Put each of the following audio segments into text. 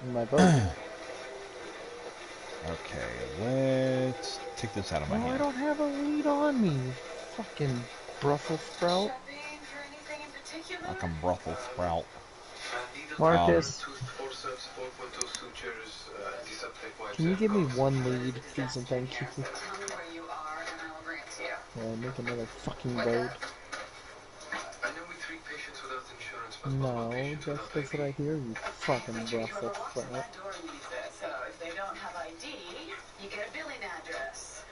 in my boat. Okay, let's take this out of my No, I hand. don't have a lead on me. Fucking Brussels sprout. Shopping for anything in particular? Like a Brussels sprout. Needle Um, taper, Marcus, tooth forceps, 4.2 sutures, antiseptic wipes, can you and give me gauze. one lead, please and thank you? Yes, tell me where you are and I will bring it to you. Make another fucking Like boat. that? I know we treat patients without insurance, but what about No, patients just without that's what I ID? hear, you fucking They treat Brussels whoever walks in sprout. that door needs it. So if they don't have ID, you get a billing address.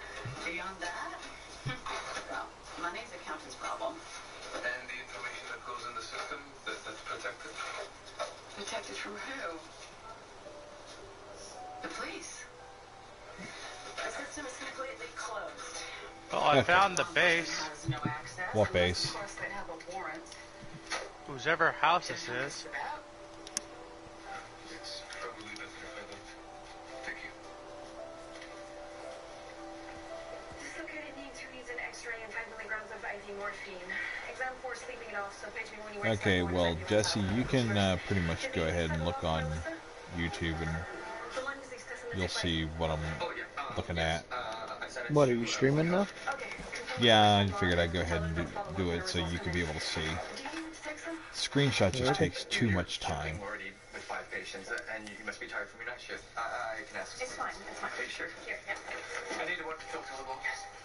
Beyond that, well, money's accountant's problem. And the information that goes in the system, that's protected? Protected from who? The police. The system is completely closed. Oh, I okay. found the base. Has no access. What unless, base? Of course, they have a warrant. Whosever house this is. It's probably better if I don't. Thank you. Dislocated knee 2 needs an X-ray and 5 milligrams of IV morphine. Exam 4 sleeping it off, so page me when you wake Okay, up. well, Jesse, you can pretty much go ahead and look on YouTube and you'll see what I'm looking at. What, are you streaming now? Yeah, I figured I'd go ahead and do it so you could be able to see. Screenshot just takes too much time. Already with 5 patients, and you must be tired from your night shift. I can ask. It's fine, it's fine. Are you sure? Here, yeah. I need to work to filter the book.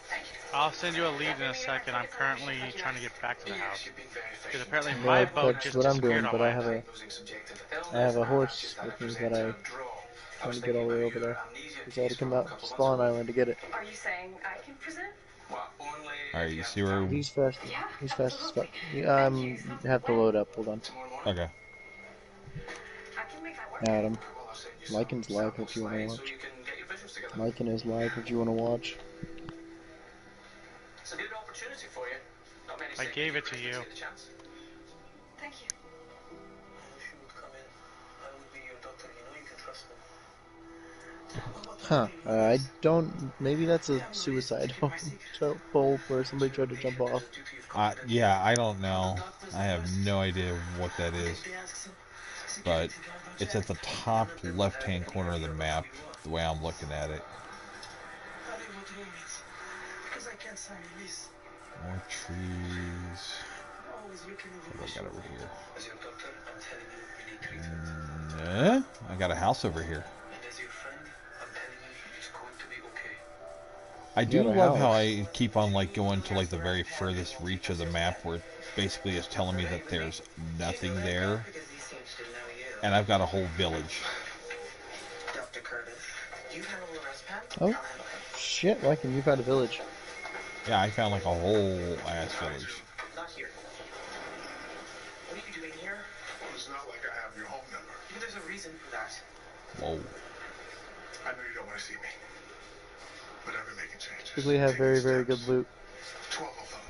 Thank you. I'll send you a lead in a second. I'm currently trying to get back to the house. You've been very Because efficient. apparently Yeah, my boat that's just what I'm doing, disappeared on but my I have a Losing subjective I have a illness, horse just with me present that a I draw. trying to get all the way over there. Because I had to come out to Spawn Island to get it. Are you saying I can present? Alright, you see where... He's fast. He's fast as fuck. You have to load up. Hold on. Okay. I can make that work. Adam. Lycan's live if you want to watch. Lycan is live if you want to watch. It's a good opportunity for you. Not many I gave it to you. Thank you. If you would come in, I would be your doctor. You know you can trust me. Huh. I don't... Maybe that's a suicide pole where somebody tried to jump off. Yeah, I don't know. I have no idea what that is. But it's at the top left-hand corner of the map, the way I'm looking at it. More trees. What do I got over here? As your doctor, I'm telling you, you need treatment. I got a house over here. And as your friend, I'm telling you, it's going to be okay. I do You got a love how house. I keep on like going to like the very furthest reach of the map where it basically is telling me that there's nothing there, and I've got a whole village. Dr. Curtis, do you handle the rest pen? Oh. Shit, Lycan, you've had a village. Yeah, I found like a whole ass village. Not here. What are you doing here? Well, it's not like I have your home number. There's a reason for that. Whoa. I know you don't want to see me, but I've been making changes. Typically have very, very good loot. 12 of them.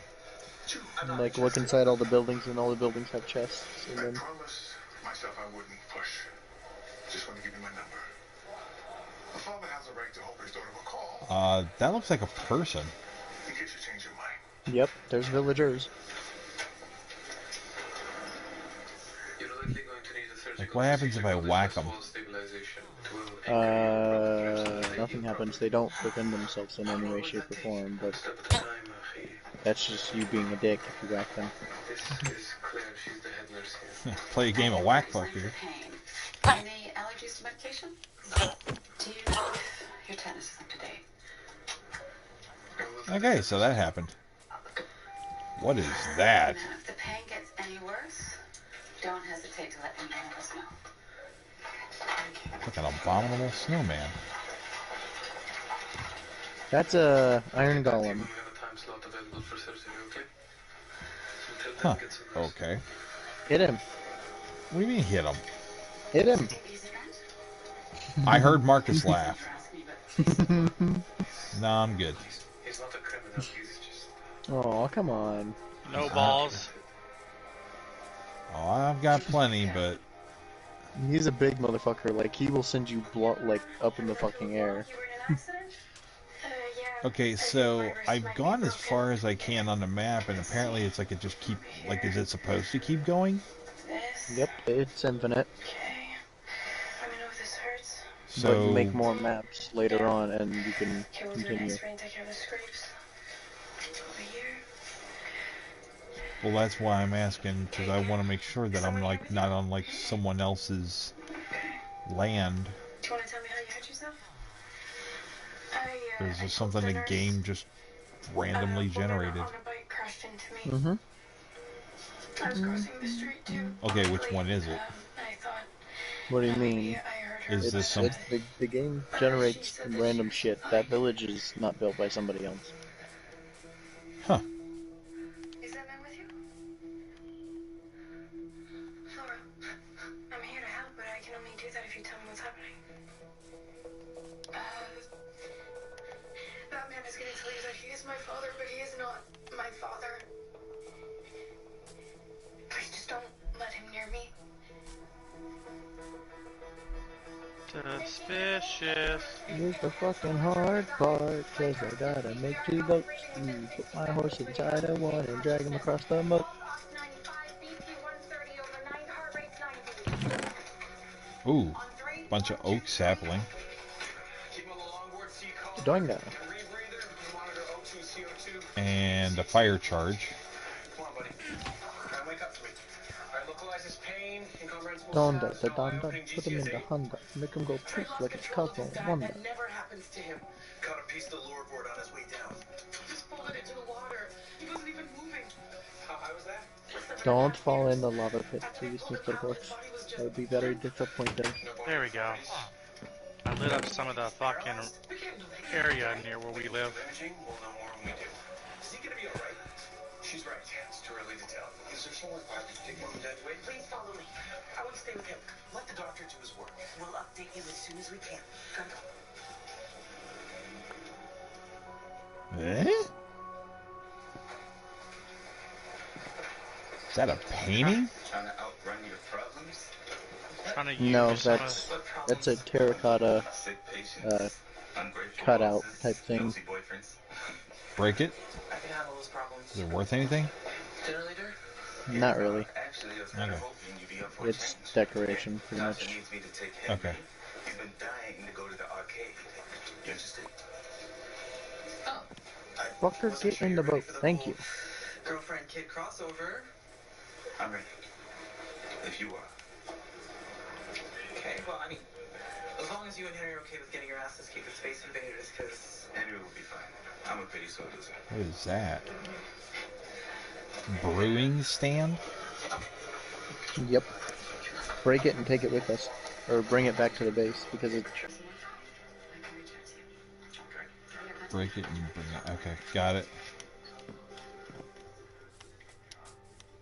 2. And, like, look inside all the buildings, and all the buildings have chests. And I then... promised myself I wouldn't push. Just want to give you my number. A father has a right to hope his daughter will call. That looks like a person. In case you change your mind. Yep, there's villagers. You're likely going to need a surgical Like, what happens if I procedure whack called them? wall stabilization. It will increase your Nothing happens. They don't defend themselves in any way, shape, or form, but step at a time, Akhi. that's just you being a dick if you whack them. This is Claire. She's the head nurse here. Play a game of whack fuck here. Pain. Any allergies to medication? Do you know if your tetanus is up to date? Okay, so that happened. What is that? Now, if the pain gets any worse, don't hesitate to let anyone else know. Like an abominable snowman. That's a Iron Golem. We have a time slot available for surgery, okay? So until Huh. then, get some rest. Okay. Hit him. What do you mean hit him? Hit him. I heard Marcus laugh. Trust me, but No, I'm good. He's not a criminal. He's just... Oh, come on. No balls. Oh, I've got plenty, but He's a big motherfucker. Like, he will send you like up in the fucking air. You were in an accident? Yeah. okay. So I've gone as far as I can on the map, and apparently it's like it just keep like is it supposed to keep going? this. Yep, it's infinite. Okay. Let me know if there's So but make more maps later on, and you can Here, we'll do an continue. X-ray and take care of the scrapes. Over here. well, that's why I'm asking, because I want to make sure that I'm like not on like someone else's land. Do you want to tell me how you hurt yourself? There's I just told something the the nurse. game just randomly generated. On a bike crashed into me. Mm-hmm. I was crossing the street too. Okay, which one is it? I thought What do you maybe mean? I hurt her. Is this some? It's the game generates random shit. That village is not built by somebody else. Huh? Is that man with you? Laura, I'm here to help, but I can only do that if you tell me what's happening. That man is going to tell you that he is my father, but he is not my father. Please just don't let him near me. Suspicious. Here's the fucking hard part, cause I gotta make 2 boats. Put my horse inside of one and drag him across the moat. Ooh, bunch of oak sapling. Doing that. And a fire charge. Come on, buddy. Try and wake up for me. I localize his pain, incomprehensible Donda, sounds, the no Donda, eye-opening put him in the GTSA. Honda, make him go poof like it's Cosmo Wanda. That never happens to him. Caught a piece of the lure board on his way down. Just pulled it into the water. He wasn't even moving. How high was that? Don't fall in the lava pit, please, Mr. Horse. That would be very disappointing. There we go. I lit up some of the fucking area near where we live. Imaging, we'll know more when we do. Is he gonna be alright? She's right. It's too early to tell. Is there someone I can take mom and dad away? Please follow me. I would stay with him. Let the doctor do his work. We'll update you as soon as we can. Come. Eh? Is that a painting? Trying to outrun your problems? Trying to use No, some that's a terracotta Sick patients, ungrateful cutout bosses, type thing. nosy boyfriends. Break it? I can handle those problems. Is it worth anything? Dinner later? Not really. Actually, I was kind of Okay. hoping you'd be up for a It's change. decoration, pretty Tasha much. needs me to take care of Okay. you. He's been dying to go to the arcade. You interested? Fucker, get in the boat. Thank you. Girlfriend kid crossover. I'm ready. If you are. Okay, well, I mean, as long as you and Henry are okay with getting your asses kicked with Space Invaders, because Andrew will be fine. I'm a pretty sore loser. What is that? Brewing stand? Yep. Break it and take it with us. Or bring it back to the base, because it... Break it and bring it. Okay, got it.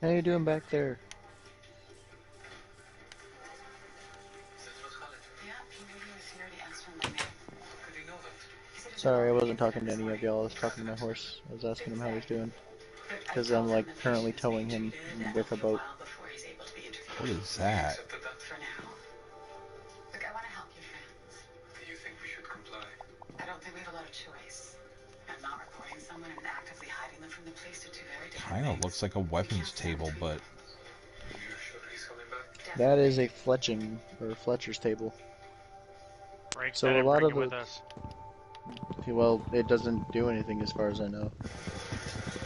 How you doing back there? Yeah, he knew he was here. He asked for my name. could you know that? Sorry, I wasn't talking to any of y'all. I was talking to my horse. I was asking him how he's doing. Because I'm, like, currently towing him with a boat. Before he's able to be interviewed. What is that? For now. Look, I want to help you, friends. Do you think we should comply? I don't think we have a lot of choice. And not reporting someone and actively hiding them from the police are two very different Kind of things. looks like a weapons table, but You sure he's coming back? That is a fletching, or Fletcher's table. break So that a and lot bring of it with the- us. Well, it doesn't do anything as far as I know.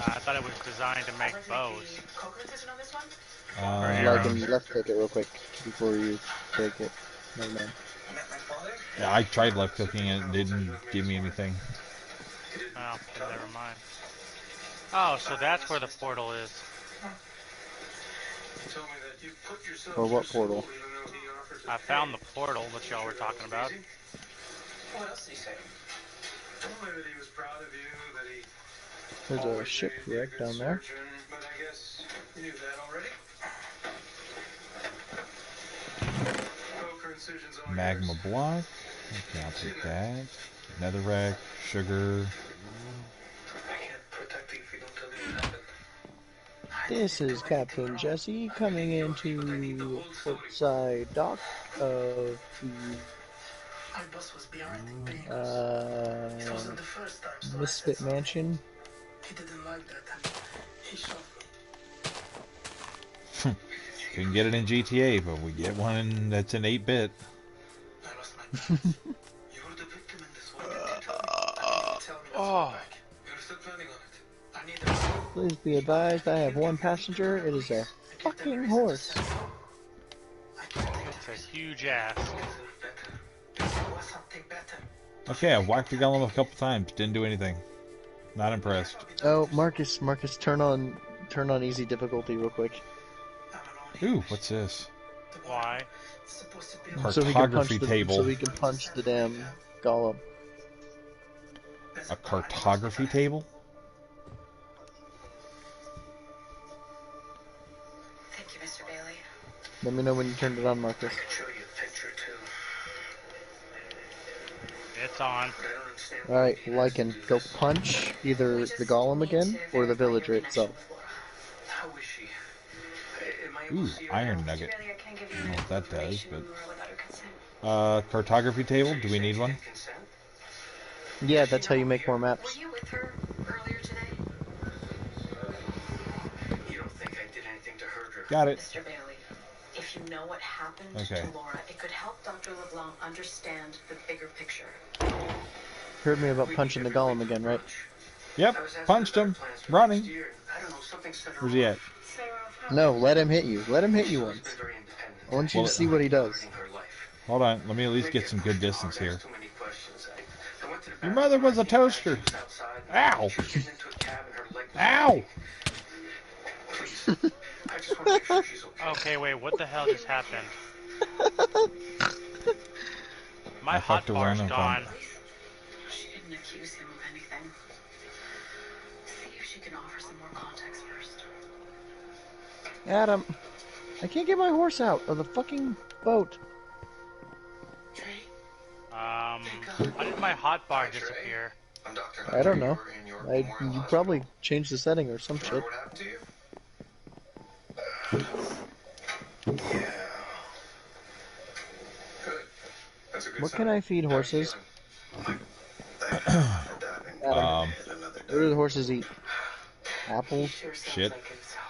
I thought it was designed to make bows. Coconut decision on this one? uh, I can left click it real quick before you break it. Never mind. Met my father? yeah, I tried left clicking it and it didn't give me anything. Oh, then never mind. Oh, so that's where the portal is. Tell me that you put yourself Or what through portal? school even though he offered to I pay. found the portal that y'all were talking about. What else did he say? Well, maybe that he was proud of you, that he There's a always made you a shipwreck good down there. surgeon, but I guess you knew that already. Poker incisions all Magma yours. block. Okay, I'll take that. Netherrack, sugar. I can't protect you if you don't tell me what happened. This is Captain Jesse coming into Portside Dock of My boss was behind in paying the us. It wasn't the first time, so I Misfit said something. Mansion. He didn't like that, and he shot me. Couldn't get it in GTA, but we get one that's in 8-bit. I lost my You're the victim in this one. You tell me. I need to tell me that's Oh. back. You're still planning on it. I need the Please be advised, I have one passenger. It is a fucking horse. It's a huge ass. Okay, I whacked the golem a couple times. Didn't do anything. Not impressed. Oh, Marcus, turn on easy difficulty real quick. Ooh, what's this? Why? Cartography table. So we can punch the damn golem. A cartography table? Thank you, Mr. Bailey. Let me know when you turned it on, Marcus. show you a picture too. It's on. Alright, Lycan, go punch either the golem again or the villager itself. How is she? Am I able Ooh, to see her iron now? nugget. Really, I can't give I you don't know what that does, information without her consent. but... cartography table? Do we need one? Consent? Yeah, that's how you make more Were maps. you with her earlier today? You don't think I did anything to hurt her? Got it. Mr. Bailey, if you know what happened Okay. to Laura, it could help Dr. LeBlanc understand the bigger picture. Heard me about punching the golem again, right? Yep, punched him. Running. I don't know, something set her Where's he at? off. No, let him hit you. Let him hit you once. She's been very independent. I want you Well, to see what he does. In her life. Hold on, let me at least get some good distance here. Too many questions. I went to the Your mother was a toaster. Ow! She was getting into a cab and her leg was Ow! Please. I just want to make sure she's okay. Okay, wait, what the hell just happened? My I hot fucked a bar's random gone. She didn't accuse him of anything. See if she can offer some more context first. Adam, I can't get my horse out of the fucking boat. How did my hot bar disappear? I'm Dr. I don't know. Hunter. You're in your Memorial You Hospital. probably changed the setting or some Remember shit. what happened to you? Yeah. Good. That's a good What sign. can I feed How are you horses? feeling? Thank you for diving. Adam, Hit another what do the horses eat? Apples? Sure sounds Shit. like himself.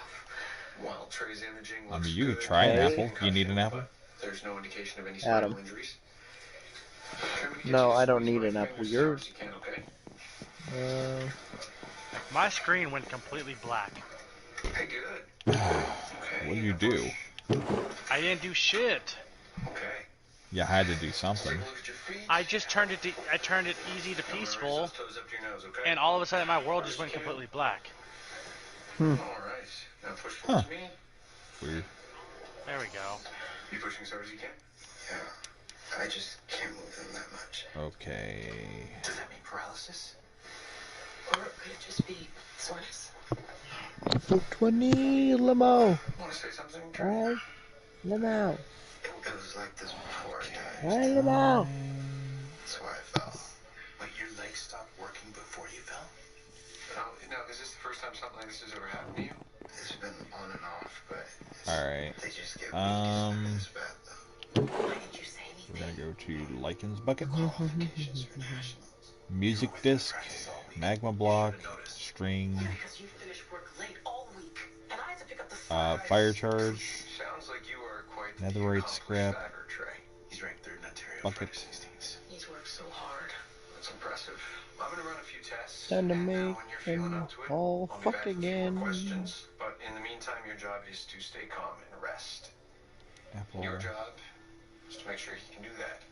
While Trey's imaging I looks mean, you could good, try an Hey. apple. You need an apple? There's no indication of any Adam. spinal injuries. Try me to get No, you to I don't squeeze need my an apple. fingers as You're- hard as you can, okay? My screen went completely black. Hey, good. Okay. What did you do? I didn't do shit. Okay. You had to do something. Take a look at your feet. I just turned it easy to Now raise peaceful, those toes up to your nose, okay? and all of a sudden my world just went completely black. All right. Now push towards me. Weird. There we go. You pushing as hard as you can. Yeah. I just can't move them that much. Okay. Does that mean paralysis? Or could it just be soreness? 20 limo. Want to say something? Hi, limo. It was like this before I died. Hi, limo. That's why I fell. But your legs stopped working before you fell? No, is this the first time something like this has ever happened to you? It's been on and off, but Alright. they just get Weak. It's bad, though. Why did you say We're anything? gonna go to Lycan's bucket. Qualifications for nationals. Music disc. Magma block. String. Because you finished work late all week, and I had to pick up the phone. Fire charge. Sounds like you are quite the Netherite accomplished scrap. diver, Trey. He's ranked third in Ontario Bucket. for 16s. He's worked so hard. That's impressive. I'm gonna run a few tests. Time to and, make when you're feeling them up to it, all I'll be fuck back with a few again. more questions. But in the meantime, your job is to stay calm and rest. Apple. Your job is to make sure he can do that.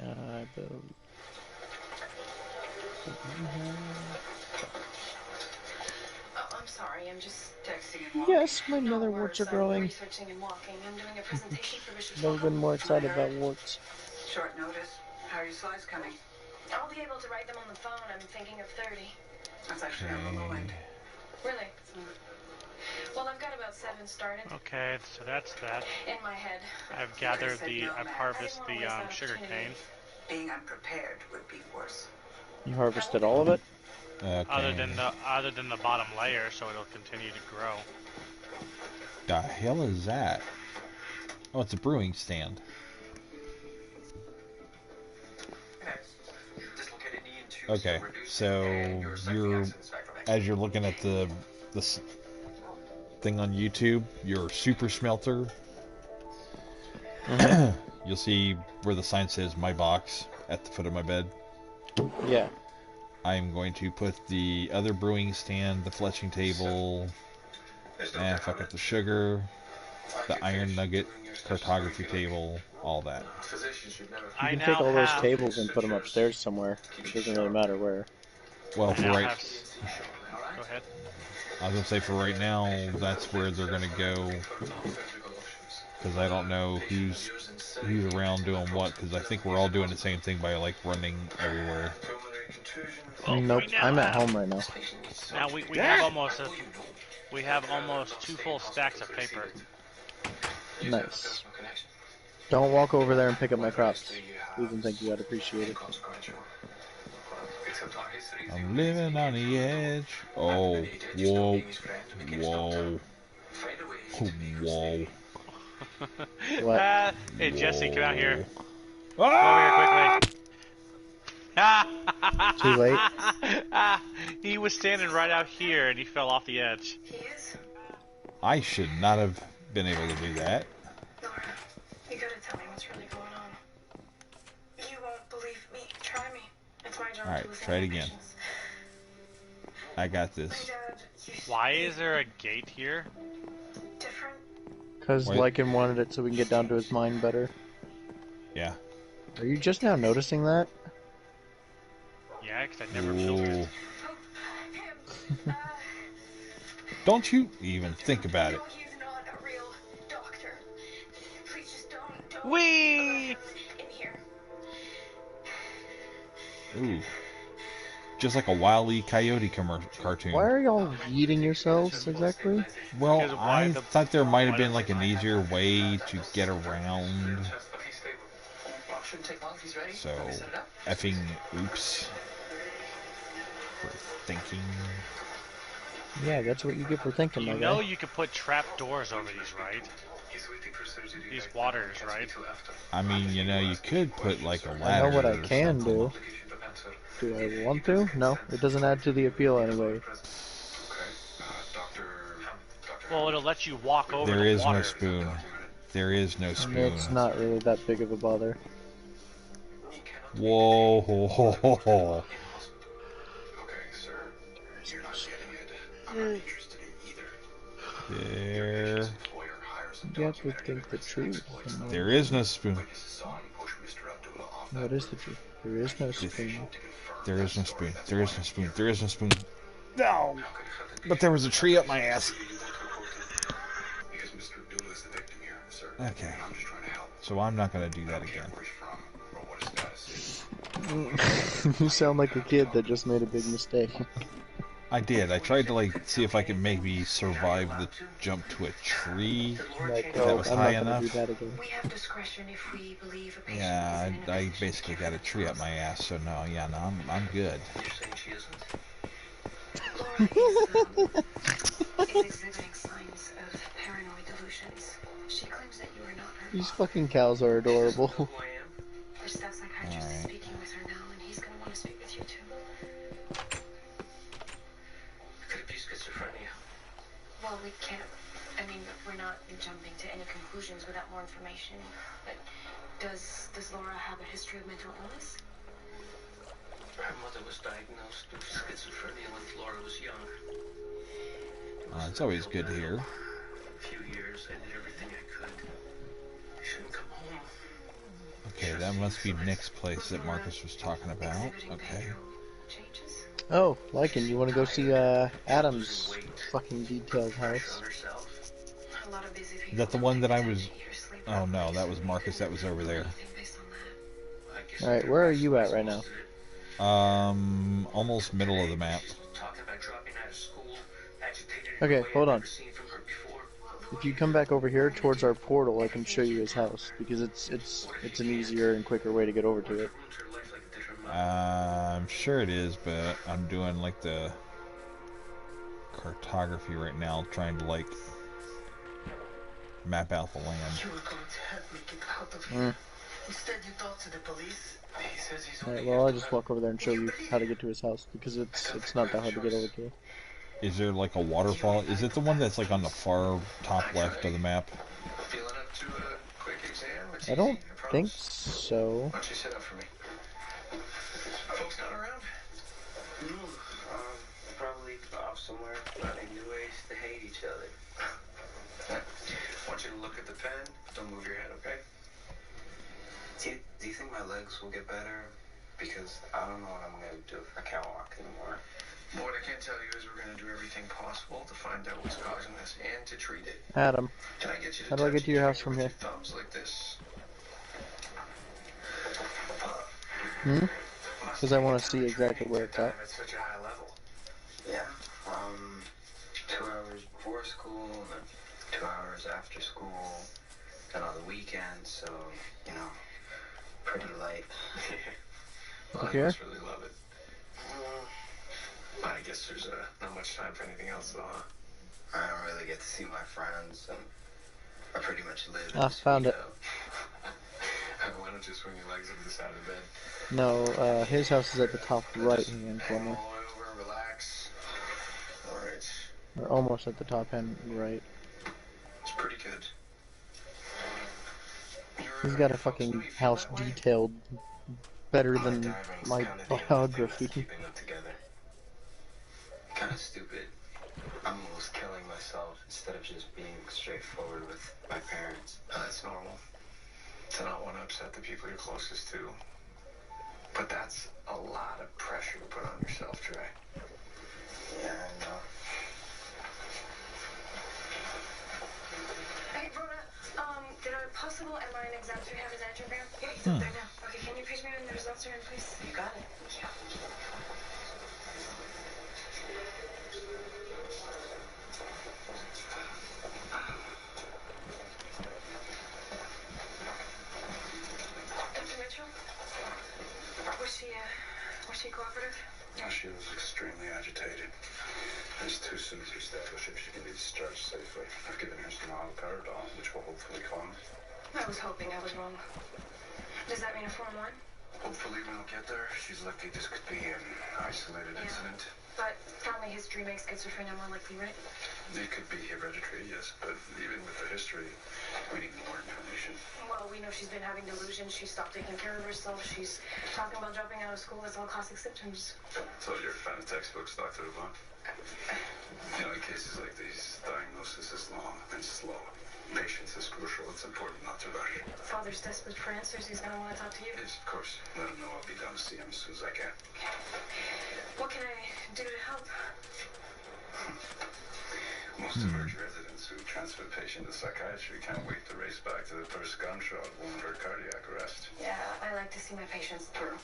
I believe. Oh, I'm sorry, I'm just texting and walking. Yes, my No nether warts are words, I'm growing. researching and walking. I'm doing a presentation for Bishop's Never Welcome. been more excited about warts. Short notice. How are your slides coming? I'll be able to write them on the phone. I'm thinking of 30. That's actually on the low end. Really? Well, I've got about 7 started. Okay, so that's that. In my head. I've gathered I've harvested the sugar cane. Being unprepared would be worse. You harvested all of it? Okay. Other than the bottom layer, so it'll continue to grow. The hell is that? Oh, it's a brewing stand. Dislocated knee and two Okay, reduced, so and your psychic you're accidents back from as you're looking at the thing on YouTube, your super smelter, you'll see where the sign says "My Box" at the foot of my bed. Yeah. I'm going to put the other brewing stand, the fletching table, and fuck up the sugar, the iron nugget, cartography table, all that. You can take all those tables and put them upstairs somewhere. It doesn't really matter where. Well, for right, Go ahead. I was gonna say for right now, that's where they're gonna go, because I don't know who's around doing what. Because I think we're all doing the same thing by like running everywhere. Well, Nope, I'm at home right now. Now we have almost we have almost 2 full stacks of paper. Nice. Don't walk over there and pick up my crops. Even think you gotta appreciate it. I'm living on the edge. Oh, whoa, whoa, whoa. What? Hey Jesse, come out here. Ah! Come over here quickly. Too late? He was standing right out here and he fell off the edge. He is? I should not have been able to do that. Laura, you gotta tell me what's really going on. You won't believe me. Try me. It's my job Alright, to listen try it to again. patients. I got My this. dad used to Why be is there a gate here? different. Because Wait. Lycan wanted it so we can get down to his mine better. Yeah. Are you just now noticing that? Yeah, because I never filtered. Ooh. Oh, him. Don't you even think about it. No, he's not a real doctor. Please just don't Whee! let him in here. Ooh. Just like a Wile E. Coyote cartoon. Why are y'all eating yourselves exactly? Well, Because why I the- thought there might have why been the- like an easier way to get around. So, effing oops. For thinking. Yeah, that's what you get for thinking, You my know guy. you could put trap doors over these, right? These waters, right? I mean, you know, you could put like a I ladder. know what I or can something. do. Do I want to? No, it doesn't add to the appeal anyway. Well, it'll let you walk over There the is no water. spoon. There is no spoon. It's not really that big of a bother. Whoa, ho, ho, ho, ho. There. You have to think the truth. There is no spoon. What is the truth? There is no spoon. There is no spoon. There is no spoon. There is no spoon. No! But there was a tree up my ass. Okay. So I'm not gonna do that again. You sound like a kid that just made a big mistake. I did. I tried to like see if I could maybe survive the jump to a tree. Like, That oh, was I'm high not gonna do enough. that again. We have discretion if we believe a patient Yeah, is in I an basically got a tree up my ass, so no, yeah, no, I'm good. Laura is exhibiting signs of paranoid delusions. She claims that you are not her. These fucking cows are adorable. Her staff psychiatrist is Alright. speaking with her now, and he's going to want to speak with you too. Could it be schizophrenia? Well, we can't. I mean, we're not jumping to any conclusions without more information. But does Laura have a history of mental illness? Her mother was diagnosed with schizophrenia when Laura was young. It's always good to hear. A few years, I did everything I could. I shouldn't come home. Okay, that must be Nick's place that Marcus was talking about. Okay. Changes? Oh, Lycan, you want to go see Adam's fucking detailed house? A lot of busy people. Is that the one that I was... Oh no, that was Marcus that was over there. Based on that. Alright, where are you at right now? Almost middle of the map. Talking about dropping out of school, agitated in Okay, a way hold I've on. never seen from her before. If you come back over here towards our portal, I can show you his house because it's an easier and quicker way to get over to it. Ruined her life like it did her mother. I'm sure it is, but I'm doing like the cartography right now, trying to like map out the land. You were going to help me get out of here. Instead, you talked to the police. He says he's Alright, only well, here I'll just walk over there and show you how to get to his house because it's not that hard to get over to. Is there like a waterfall? Is it the one that's like on the far top left of the map? Feeling up to a quick exam? It's I easy, don't I think promise. so. Why don't you sit up for me? Folks not around? No, probably off somewhere, finding new ways to hate each other. I want you to look at the pen. Don't move your head, okay? Do you think my legs will get better? Because I don't know what I'm gonna do if I can't walk anymore. Well, what I can tell you is we're going to do everything possible to find out what's causing this and to treat it. Adam, Can I get you to how do I touch get to your each house finger from with here? your thumbs like this? Hmm? Because I want to see exactly where it's at. At such a high level. Yeah, 2 hours before school, and then 2 hours after school, and on the weekends, so, you know, pretty light. Well, Okay. I must really love it. I guess there's not much time for anything else, though, huh? I don't really get to see my friends, and I pretty much live Ah, found it. Why don't you swing your legs over the side of the bed? No, his house is at the top right-hand Hang corner. all the way over and relax. All right. Or almost at the top hand right. It's pretty good. He's got a fucking house detailed better than my biography. Keeping them together. Kind of stupid. I'm almost killing myself instead of just being straightforward with my parents. That's normal. To not want to upset the people you're closest to. But that's a lot of pressure to put on yourself, Trey. Yeah, I know. Hey, Rhoda, did a possible MRI and exams we have his angiogram? Yeah, he's up there now. Okay, can you page me when the results are in, please? You got it. Yeah. Dr. Mitchell? Was she cooperative? No, she was extremely agitated. It's too soon to establish if she can be discharged safely. I've given her some alloparidol, which will hopefully calm her. I was hoping I was wrong. Does that mean a Form 1? Hopefully when we'll get there, she's lucky this could be an isolated incident. But family history makes schizophrenia more likely, right? It could be hereditary, yes, but even with the history, we need more information. Well, we know she's been having delusions. She stopped taking care of herself. She's talking about dropping out of school. That's all classic symptoms. So you're a fan of textbooks, Dr. Yvonne? You know, in cases like these, diagnosis is long and slow. Patience is crucial. It's important not to rush. Father's desperate for answers. He's gonna want to talk to you. Yes, of course. Let him know I'll be down to see him as soon as I can. What can I do to help? Most emerge residents who transfer patient to psychiatry can't wait to race back to the first gunshot wound or cardiac arrest. Yeah, I like to see my patients through.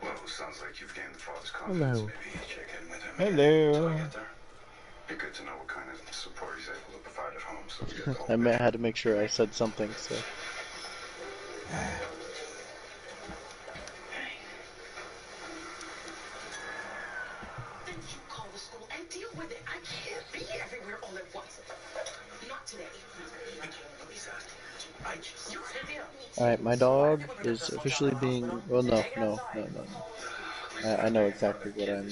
Well, sounds like you've gained the father's confidence. Hello. Maybe check in with him. Hello. Till I get there. Be good to know what kind of support he's able to provide at home. So we get the whole I had to make sure I said something, so. Then you call the school and deal with it. I can't be everywhere all at once. Not today. You could deal. Alright, my dog is officially being. Well, no. I know exactly what I'm.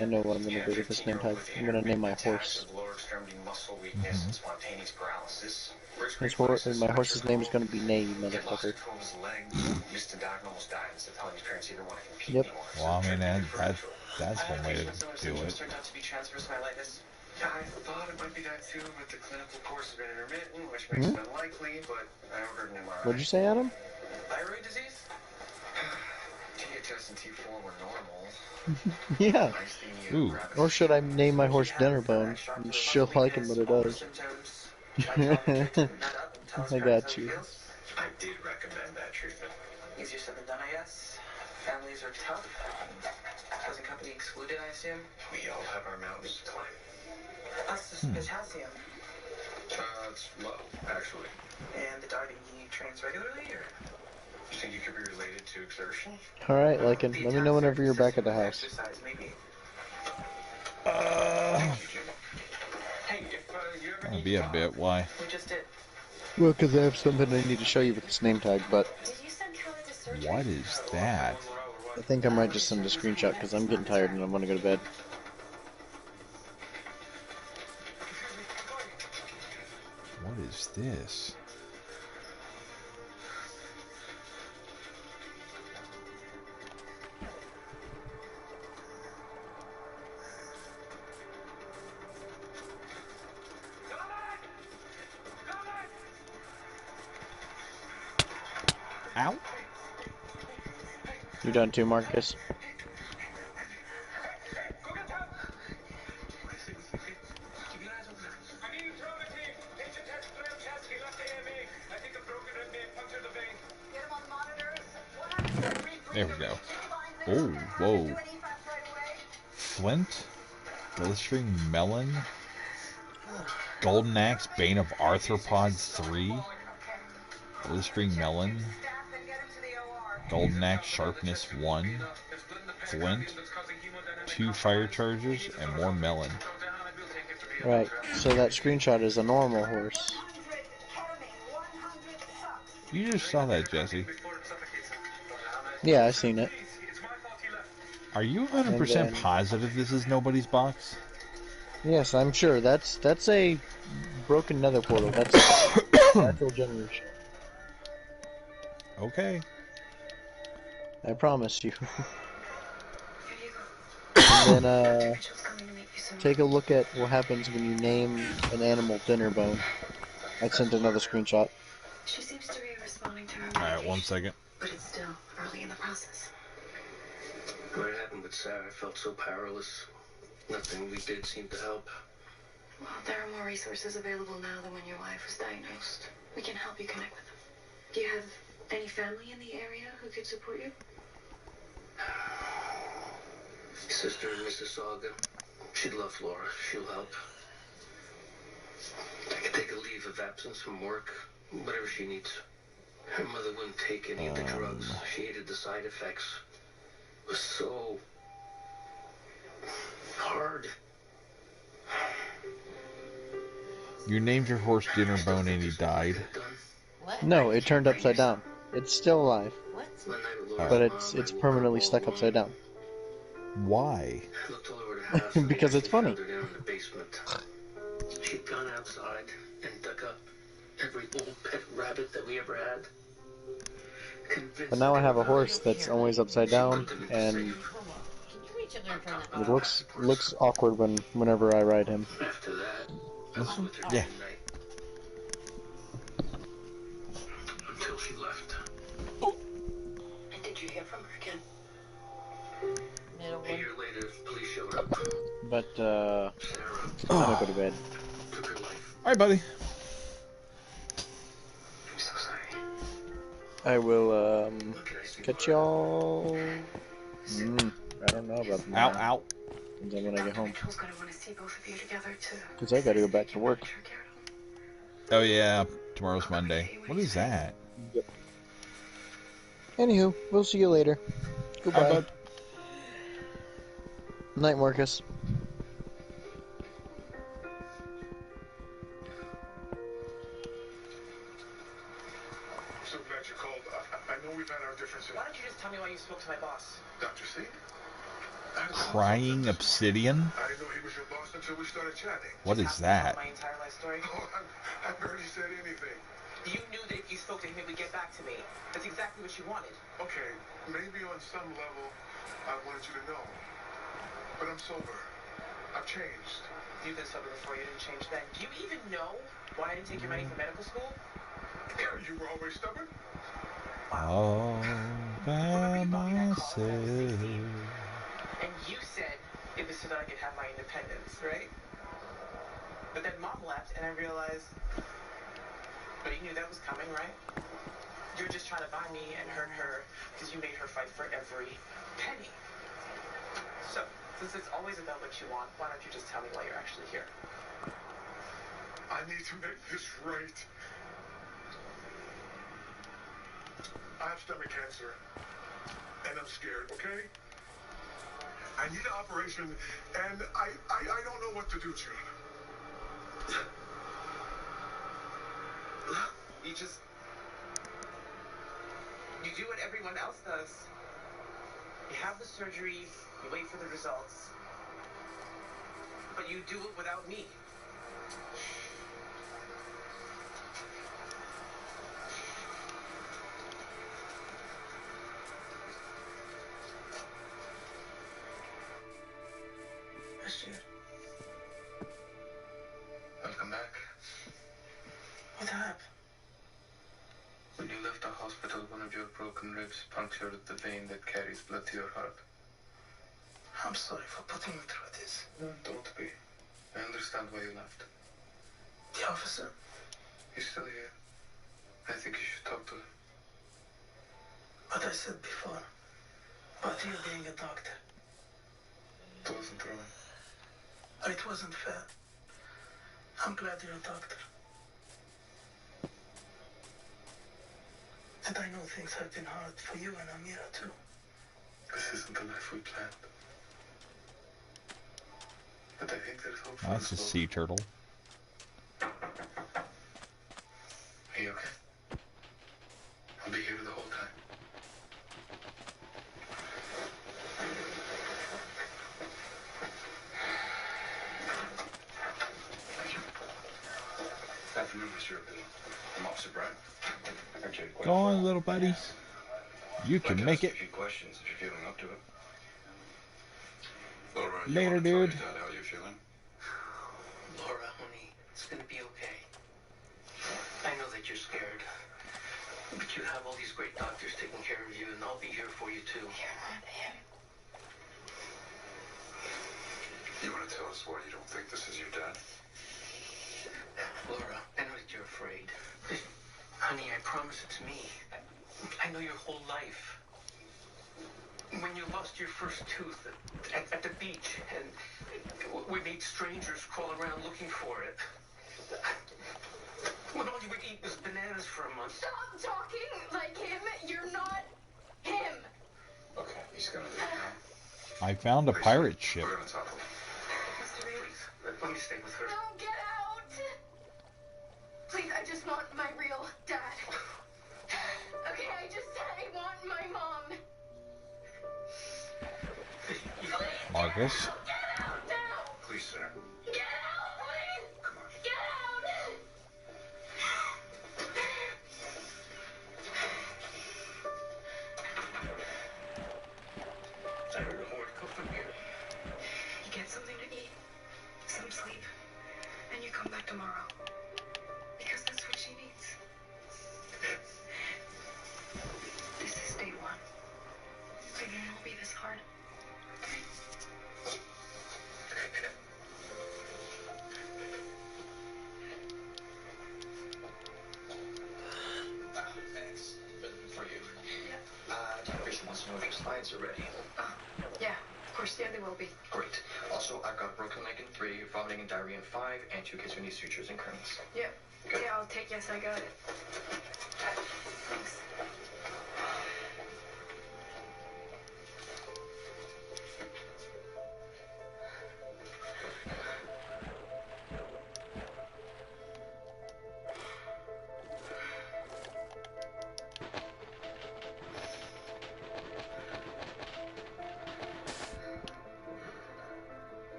I know what I'm gonna do with this name tag. I'm gonna name my horse. My horse's name is gonna be Nay, motherfucker. Yep. Well, I mean, that's one way to do it. Yeah, I thought it might be that too, but the clinical course has been intermittent, which makes it unlikely, but I ordered an MRI. What'd you say, Adam? Thyroid disease? THS and T4 were normal. Yeah. Nice thing Ooh. Or should I name my horse Dinnerbone? She'll like him what it does. I got you. I did recommend that treatment. Easier said than done, I guess. Families are tough. Present company excluded, I assume. We all have our mountains to climb. That's the potassium. It's low, actually. And the dieting he trains regularly, or? You think you could be related to exertion? Alright, Lycan, let me know whenever you're back at the house. Exercise, maybe. Thank you, Jim. Hey, if you ever That'll need be a to bit. Why? We just did. Well, because I have something I need to show you with this name tag, but Did you send Kelly to surgery? What is that? I think I might just send a screenshot because I'm getting tired and I want to go to bed. What is this? Ow. You done too, Marcus? There we go. Oh, whoa. Flint, Blistering Melon, Golden Axe, Bane of Arthropods 3, Blistering Melon, Golden Axe, Sharpness 1, Flint, 2 Fire Charges, and more Melon. Right, so that screenshot is a normal horse. You just saw that, Jesse. Yeah, I seen it. Are you 100% positive this is nobody's box? Yes, I'm sure. That's a broken nether portal. That's natural generation. Okay. I promise you. And then, take a look at what happens when you name an animal dinner bone. I sent another screenshot. She seems to be responding to her Alright, 1 second. but it's still early in the process. What happened with Sarah? I felt so powerless. Nothing we did seemed to help. Well, there are more resources available now than when your wife was diagnosed. We can help you connect with them. Do you have any family in the area who could support you? Sister in Mississauga. She'd love Laura. She'll help. I could take a leave of absence from work. Whatever she needs. Her mother wouldn't take any of the drugs. She hated the side effects. It was so hard. You named your horse Dinner Bone and he died. No, it turned upside down. It's still alive, but it's permanently stuck upside down. Why? Because it's funny. She'd gone outside and dug up every old pet rabbit that we ever had. But now I have a horse that's always upside down, and it looks awkward whenever I ride him. After that, Listen? Yeah. until she left. And did you hear from her again? A year later, police showed up. But Sarah I'm gonna go to bed. took her life. Alright, buddy. I'm so sorry. I will What can I say? catch y'all. I don't know about that. Ow, ow. And then when I get home, Mitchell's gonna want to see both of you together too. because I gotta go back to work. Oh, yeah. Tomorrow's Monday. What is that? Anywho, we'll see you later. Hi, Goodbye. bud. Night, Marcus. So glad you called. I know we've had our differences. Why don't you just tell me why you spoke to my boss? Dr. C? Crying Obsidian? I didn't know he was your boss until we started chatting. What is that? My entire life story. Oh, I barely said anything. You knew that if you spoke to him, it would get back to me. That's exactly what you wanted. Okay, maybe on some level, I wanted you to know. But I'm sober. I've changed. You've been sober before, you didn't change then. Do you even know why I didn't take your money for medical school? You were always stubborn? All by myself. And you said it was so that I could have my independence, right? But then Mom left, and I realized... But you knew that was coming, right? You were just trying to buy me and hurt her because you made her fight for every penny. So, since it's always about what you want, why don't you just tell me why you're actually here? I need to make this right. I have stomach cancer, and I'm scared, okay? I need an operation, and I don't know what to do, June. You just... You do what everyone else does. You have the surgery, you wait for the results, but you do it without me. Missed you. Welcome back. What happened? When you left the hospital, one of your broken ribs punctured the vein that carries blood to your heart. I'm sorry for putting you through this. No, don't be. I understand why you left. The officer? He's still here. I think you should talk to him. What I said before, about you being a doctor. It wasn't wrong. It wasn't fair. I'm glad you're a doctor. And I know things have been hard for you and Amira too. This isn't the life we planned. But I think there's hope for That's a us both. sea turtle. Are you okay? I'll be here the whole time. Thank you. Afternoon, Mr. Bill. I'm Officer Brad. Go on, little buddies. You can make it. A few questions if you're feeling up to it. Laura, Later, dude. How you feeling? Laura, honey, it's gonna be okay. I know that you're scared. But you have all these great doctors taking care of you, and I'll be here for you too. You're not him. You want to tell us why you don't think this is your dad? Laura, I know that you're afraid. Honey, I promise it's me. I know your whole life. When you lost your first tooth at the beach, and we made strangers crawl around looking for it. When all you would eat was bananas for a month. Stop talking like him. You're not him. Okay, he's gonna do it now. I found a pirate ship. We're gonna talk. Please, let me stay with her. No, get out. Please, I just want my real dad. Okay, I just said I want my mom. Marcus. Get out now. Please, sir. Get out, please. Come on. Get out. I heard a horde come from here. You get something to eat, some sleep, and you come back tomorrow. Because that's what she needs. This is day one. It won't be this hard. Okay? Thanks. For you. Patient wants to know if your slides are ready. Yeah, of course, yeah, they will be. Great. Also, I've got broken leg in 3, vomiting and diarrhea in 5, and 2 kids who need sutures and currents. Yep. Good. Yeah, I'll take yes, I got it. Thanks.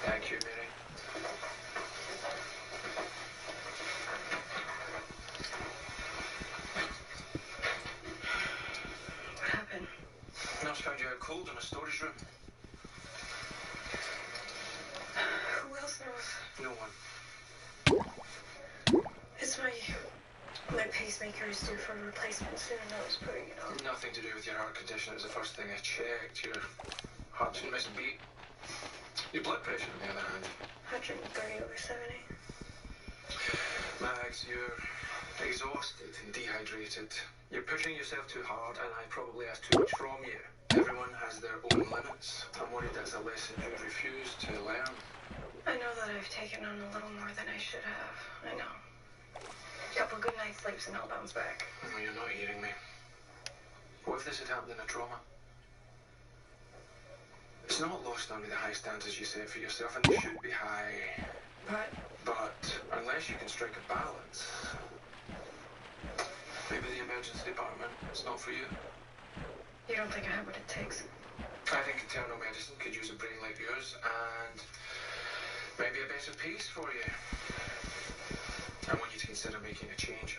Thank you, Mary. What happened? Nurse found you out cold in a storage room. Who else knows? No one. It's my pacemaker is due for a replacement soon, and I was putting it on. Nothing to do with your heart condition. It was the first thing I checked. Your heart didn't miss a beat. Your blood pressure, on the other hand. 130/70. Max, you're exhausted and dehydrated. You're pushing yourself too hard, and I probably asked too much from you. Everyone has their own limits. I'm worried that's a lesson you refuse to learn. I know that I've taken on a little more than I should have. I know. A couple good night sleeps and I'll bounce back. No, you're not hearing me. What if this had happened in a trauma? It's not lost on me the high standards you set for yourself, and they should be high. But unless you can strike a balance, maybe the emergency department is not for you. You don't think I have what it takes? I think internal medicine could use a brain like yours, and maybe a better pace for you. I want you to consider making a change.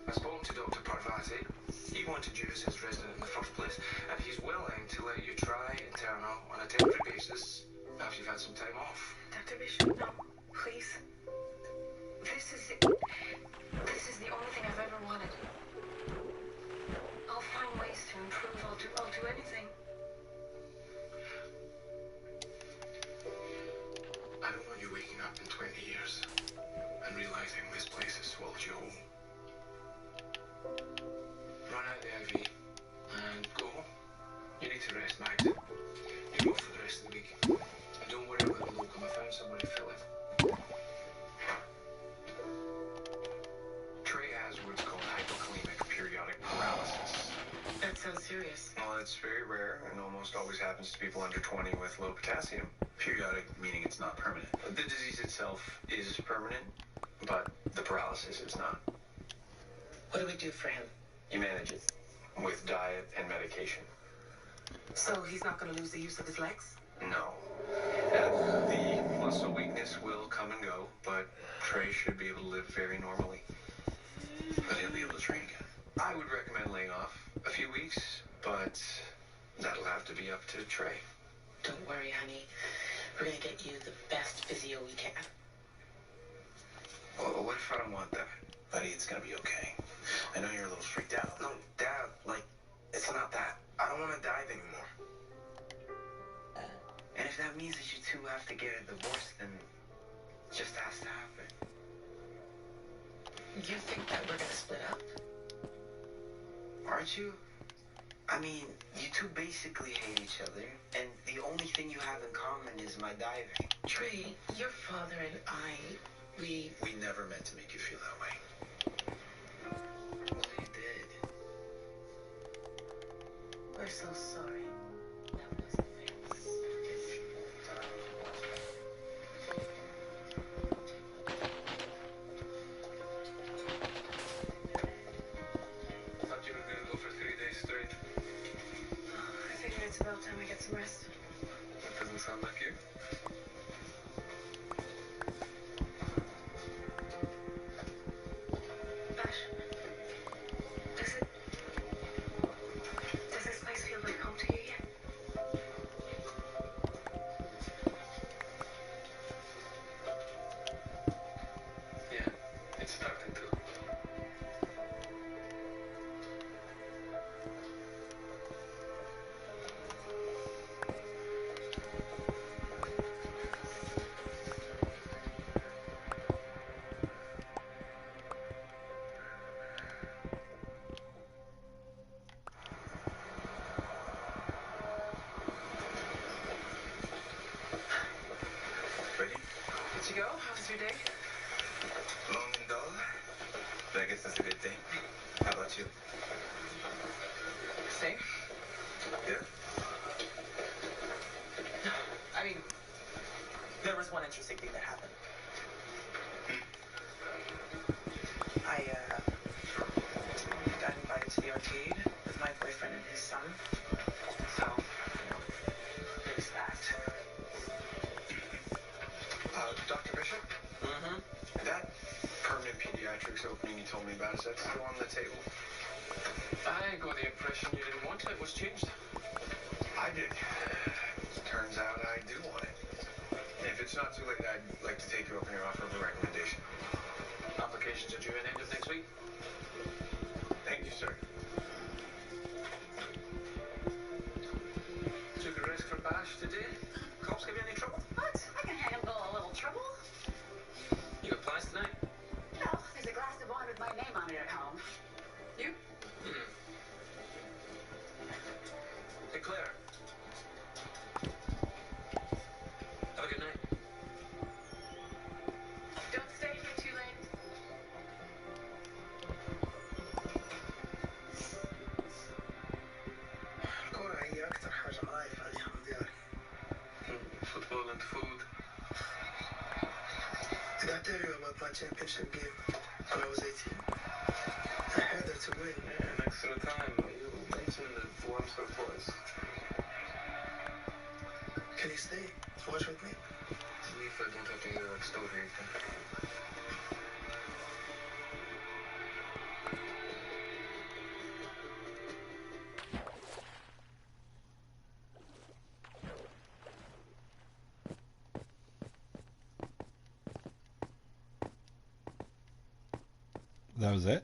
I spoke to Dr. Parvati. He wanted you as his resident in the first place, and he's willing to let you try internal on a temporary basis after you've had some time off. Dr. Bishop, no, please. This is the only thing I've ever wanted. I'll find ways to improve. I'll do anything. I don't want you waking up in 20 years and realizing this place has swallowed you whole. Run out the IV and go home. You need to rest, Max. You're off for the rest of the week. And don't worry about the locum. I found someone to fill it. Trey has what's called hypokalemic periodic paralysis. That sounds serious. Well, it's very rare and almost always happens to people under 20 with low potassium. Periodic meaning it's not permanent. The disease itself is permanent, but the paralysis is not. What do we do for him? You manage it with diet and medication. So he's not going to lose the use of his legs? No. The muscle weakness will come and go, but Trey should be able to live very normally. But he'll be able to train again. I would recommend laying off a few weeks, but that'll have to be up to Trey. Don't worry, honey. We're going to get you the best physio we can. Well, what if I don't want that? Buddy, it's gonna be okay. I know you're a little freaked out. No, Dad, it's not that. I don't want to dive anymore. And if that means that you two have to get a divorce, then it just has to happen. You think that we're going to split up? Aren't you? I mean, you two basically hate each other, and the only thing you have in common is my diving. Trey, your father and I, we never meant to make you feel that way. Well, you did. We're so sorry. Thought you were gonna go for 3 days straight. I figured it's about time I get some rest. That doesn't sound like you. Ash, does this place feel like home to you yet? Yeah, it's starting to. Ready? Did you go? How was your day? Long and dull, but I guess that's a good thing. How about you? Same. Yeah. I mean, there was one interesting thing that happened. I got invited to the arcade with my boyfriend and his son. So, there's that. Dr. Bishop? Mm-hmm. That permanent pediatrics opening you told me about, is that still on the table? I got the impression you didn't want it. What's changed? I did. Turns out I do want it. If it's not too late, I'd like to take you up on your offer of a recommendation. Applications are due at end of next week. Thank you, sir. Took a risk for Bash today. Cops give you any trouble? What? I can handle a little trouble. You got plans tonight? No, there's a glass of wine with my name on it at home. You? Hey, Claire. Have a good night. Don't stay here too late. الكورة هي أكتر حاجة مضايقة اليوم ديالي. want food. Did I tell you about my championship game when I was 18? I had her to win. Yeah, and extra time. You mentioned it once or twice. Can you stay? Watch with me? Only if I don't have to hear that story again. That was it?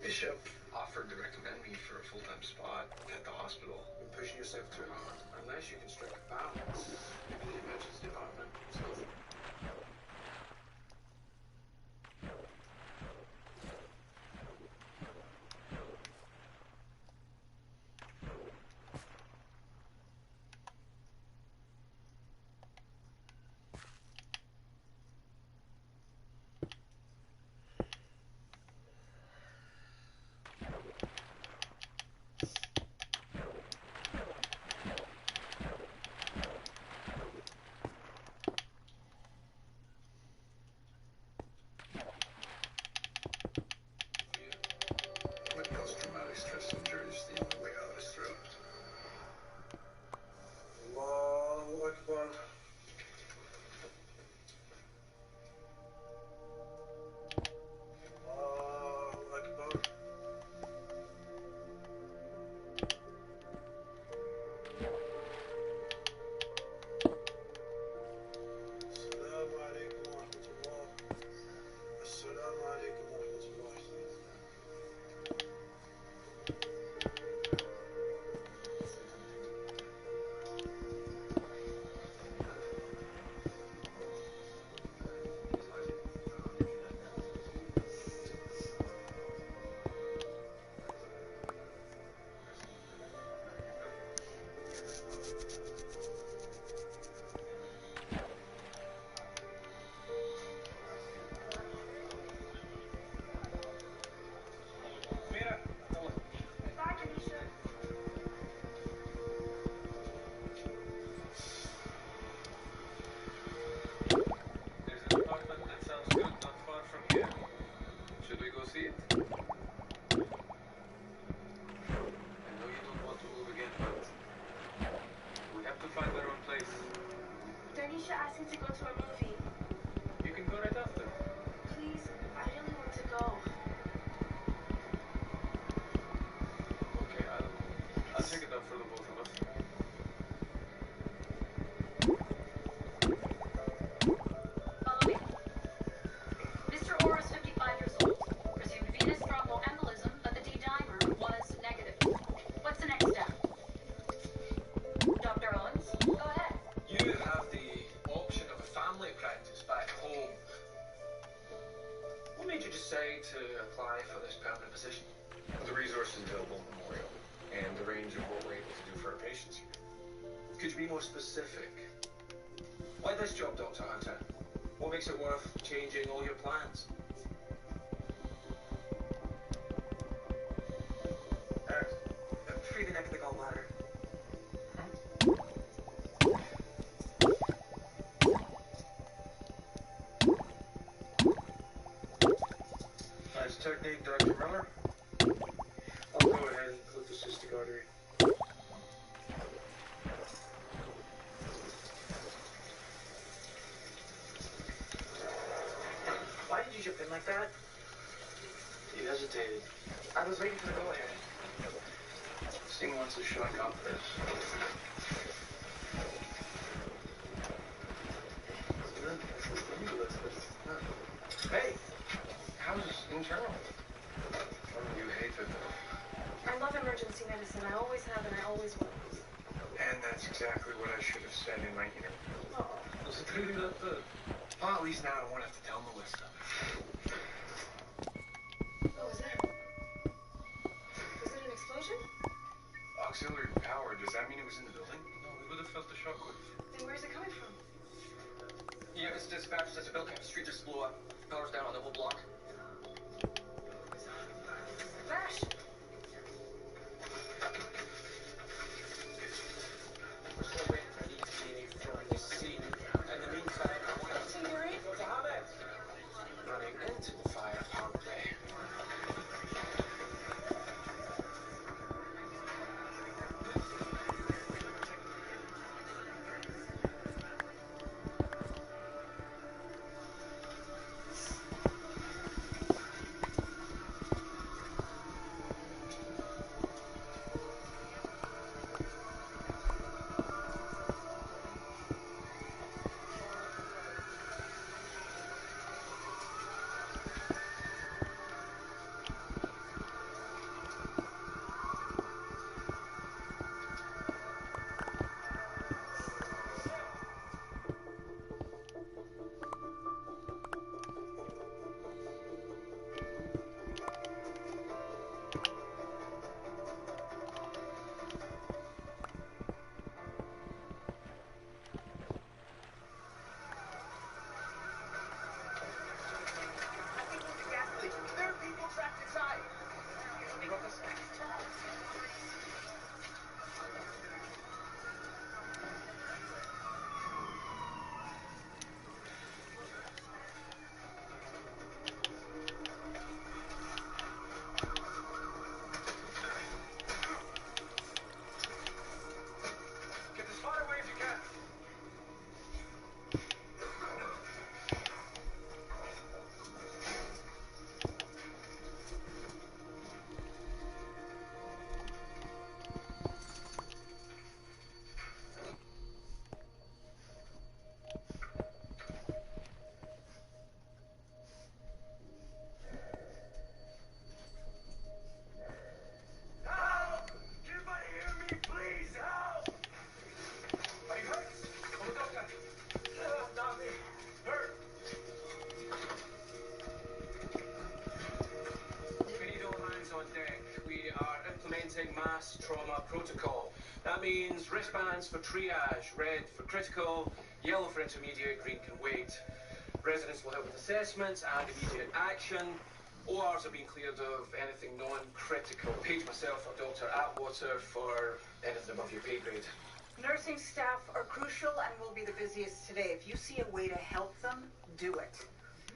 Bishop offered to recommend me for a full-time spot at the hospital. You're pushing yourself too hard. Unless you can strike a balance. Maybe the emergency department. Post-traumatic stress injuries, the only way out is through. Allahu Akbar. Allahu Akbar. Assalamu alaikum wa rahmatullah. Assalamu alaikum wa rahmatullah. To go to a movie. You can go right after. Please, I really want to go. Okay, I'll check it out for the both of us. Follow me. Mr. Orr is 55 years old. Presumed venous thromboembolism, but the D-dimer was negative. What's the next step? Dr. Owens, go ahead. You have the option of a family practice back home. What made you decide to apply for this permanent position? The resources available at Memorial and the range of what we're able to do for our patients here. Could you be more specific? Why this job, Dr. Hunter? What makes it worth changing all your plans? Free the neck of the gallbladder. Nice technique, Dr. Miller. I'll go ahead and put the cystic artery. relationship been like that? You hesitated. I was waiting for the go-ahead. Seeing once is showing confidence. Hey, how's internal? You hate it. I love emergency medicine. I always have and I always will. And that's exactly what I should have said in my interview. Oh. Was it really that good? Well, at least now I won't have to tell Melissa. What was that? Was it an explosion? Auxiliary power, does that mean it was in the building? No, we would have felt the shockwave. Then where's it coming from? Yeah, it's dispatched as a building. The street just blew up. Power's down on the whole block. Vash! We're still waiting for the ETA for this scene. In the meantime, I want to see your Mohammed running into the fire promptly. Mass trauma protocol. That means wristbands for triage, red for critical, yellow for intermediate, green can wait. Residents will help with assessments and immediate action. ORs are being cleared of anything non-critical. Page myself or Dr. Atwater for anything above your pay grade. Nursing staff are crucial and will be the busiest today. If you see a way to help them, do it.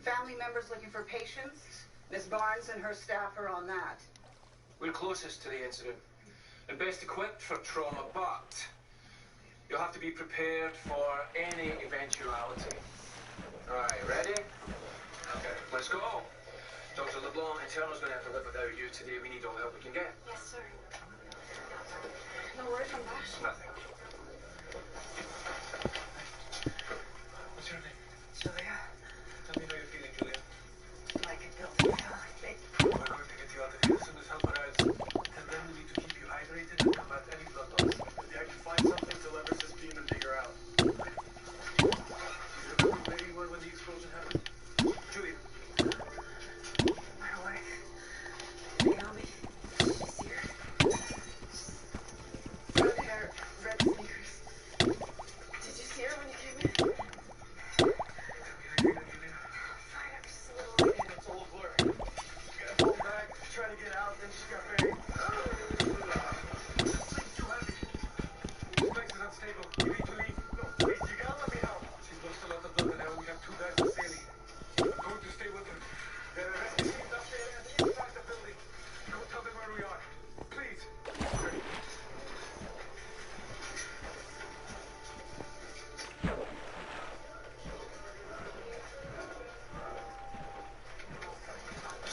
Family members looking for patients, Miss Barnes and her staff are on that. We're closest to the incident and best equipped for trauma, but you'll have to be prepared for any eventuality. Alright, ready? Okay, let's go. Dr. LeBlanc, internal's going to have to live without you today. We need all the help we can get. Yes, sir. No word from Vash? Nothing. What's your name? Julia, Tell me how you're feeling, Julia. like a guilty hell, I think. We're going to get you out of here as soon as help arrives. And then we need to keep you hydrated and combat any blood loss. Yeah, you find something to leverage this beam and figure out. Do you remember where you were when the explosion happened? Julia. My wife, Naomi, she's here. Red hair,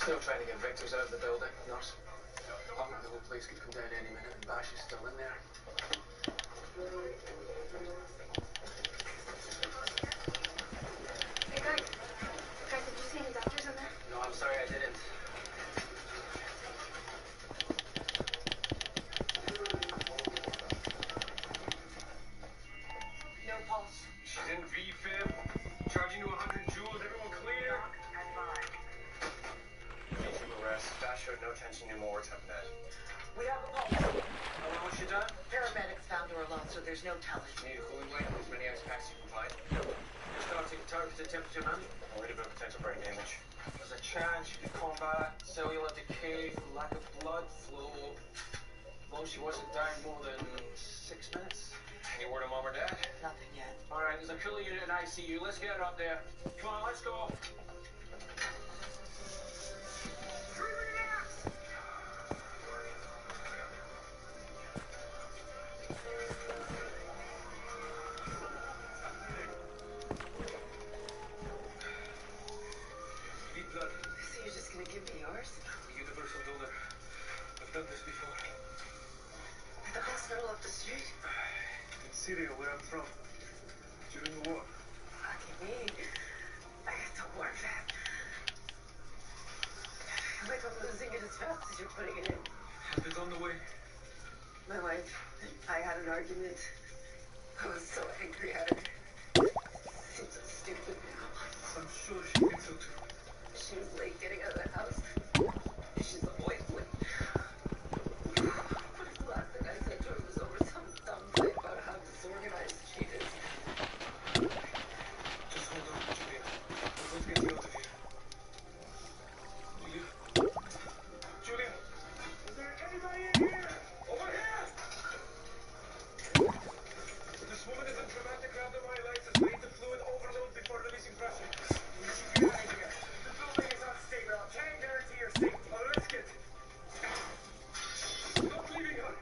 Still trying to get Victor's out of the building, nurse. I hope the whole place could come down any minute and Bash is still in there. Hey guys, did you see any doctors in there? No, I'm sorry, I didn't. No pulse. She's in V-fib. Charging to 100 joules. Everyone clear. Mutual arrest. Bash showed no tension anymore. What's happened? We have a pulse. How long was she done? Paramedics found her alone, so there's no telling. Need a cooling blanket, as many ice packs you can find. You're starting targeted temperature, man. Worried about potential brain damage. There's a chance she could combat cellular decay from lack of blood flow. As long as she wasn't dying more than 6 minutes. Any word on mom or dad? Nothing yet. Alright, there's a cooling unit in ICU. Let's get her up there. Come on, let's go. Need blood. So you're just gonna give me yours? Universal donor. I've done this before. At the hospital up the street? In Syria, where I'm from. During the war. Lucky me. I got to work that. Like I'm losing it as fast as you're putting it in. Help is on the way. My wife, I had an argument. I was so angry at her. Seems so stupid now. I'm sure she thinks so too. She was late getting out of the house. She's always late. What if the last thing I said to her was over some dumb thing about how disorganized she is? Just hold on, Julia. We're both getting out of here. Julia? Julia? Is there anybody in here? Over here! This woman is in traumatic rhabdomyolysis. We need the fluid overload before releasing pressure. We should get out of here. The building is unstable. I can't guarantee your safety. I'll risk it. Stop leaving her.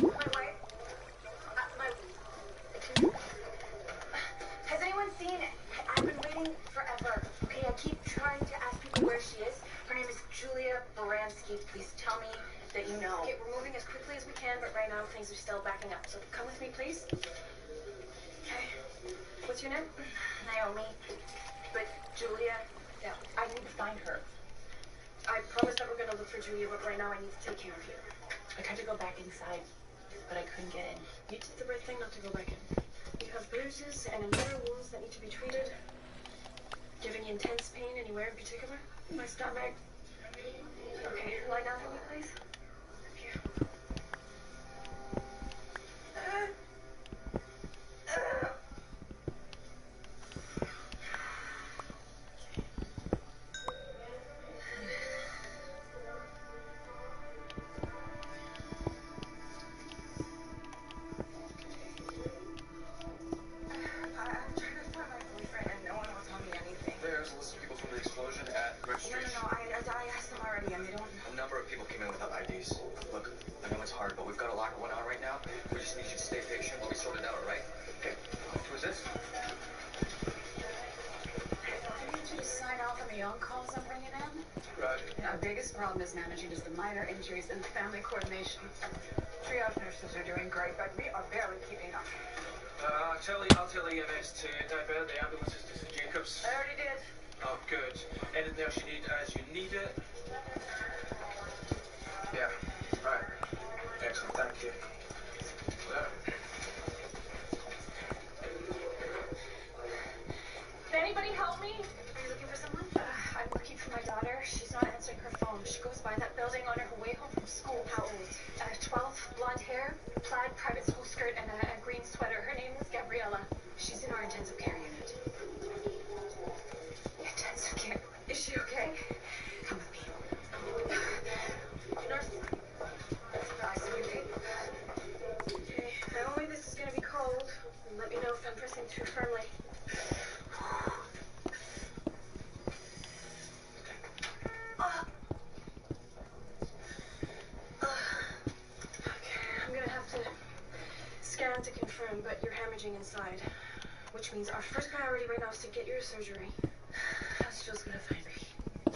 My wife? Has anyone seen it? I've been waiting forever. Okay, I keep trying to ask people where she is. Her name is Julia Baranski. Please tell me that you know. Okay, we're moving as quickly as we can, but right now things are still backing up. So come with me, please. Okay. What's your name? Naomi. But Julia, yeah, I need to find her. I promised that we're gonna look for Julia, but right now I need to take care of you. I tried to go back inside, but I couldn't get in. You did the right thing not to go back in. You have bruises and embedded wounds that need to be treated. Giving you intense pain anywhere in particular? My stomach. Okay, lie down for me, please. Here. I'm trying to find my boyfriend and no one will tell me anything. There's a list of people from the explosion at registration. No, I asked them already and they don't... A number of people came in without IDs. Look, I know it's hard, but we've got a locker one on right now. We just need you to stay patient while we sort it out, all right? Okay. Who's this? I need you to sign off on the on-calls I'm bringing in. Right. Our biggest problem is managing just the minor injuries and family coordination. Triage nurses are doing great, but we are barely keeping up. I'll tell EMS to divert the ambulances to St. Jacobs. I already did. Oh, good. Anything else you need as you need it? Yeah. Right. Excellent. Thank you. Can anybody help me? Are you looking for someone? I'm looking for my daughter. She's not answering her phone. She goes by that building on her way home from school. How old? 12, blonde hair, plaid private school skirt, and a green sweater. Her name was Gabriella. She's in our intensive care unit. Intensive care? Is she okay? Come with me. Nurse. ICU. scan to confirm, but you're hemorrhaging inside. Which means our first priority right now is to get you to surgery. How's Jill's gonna find me?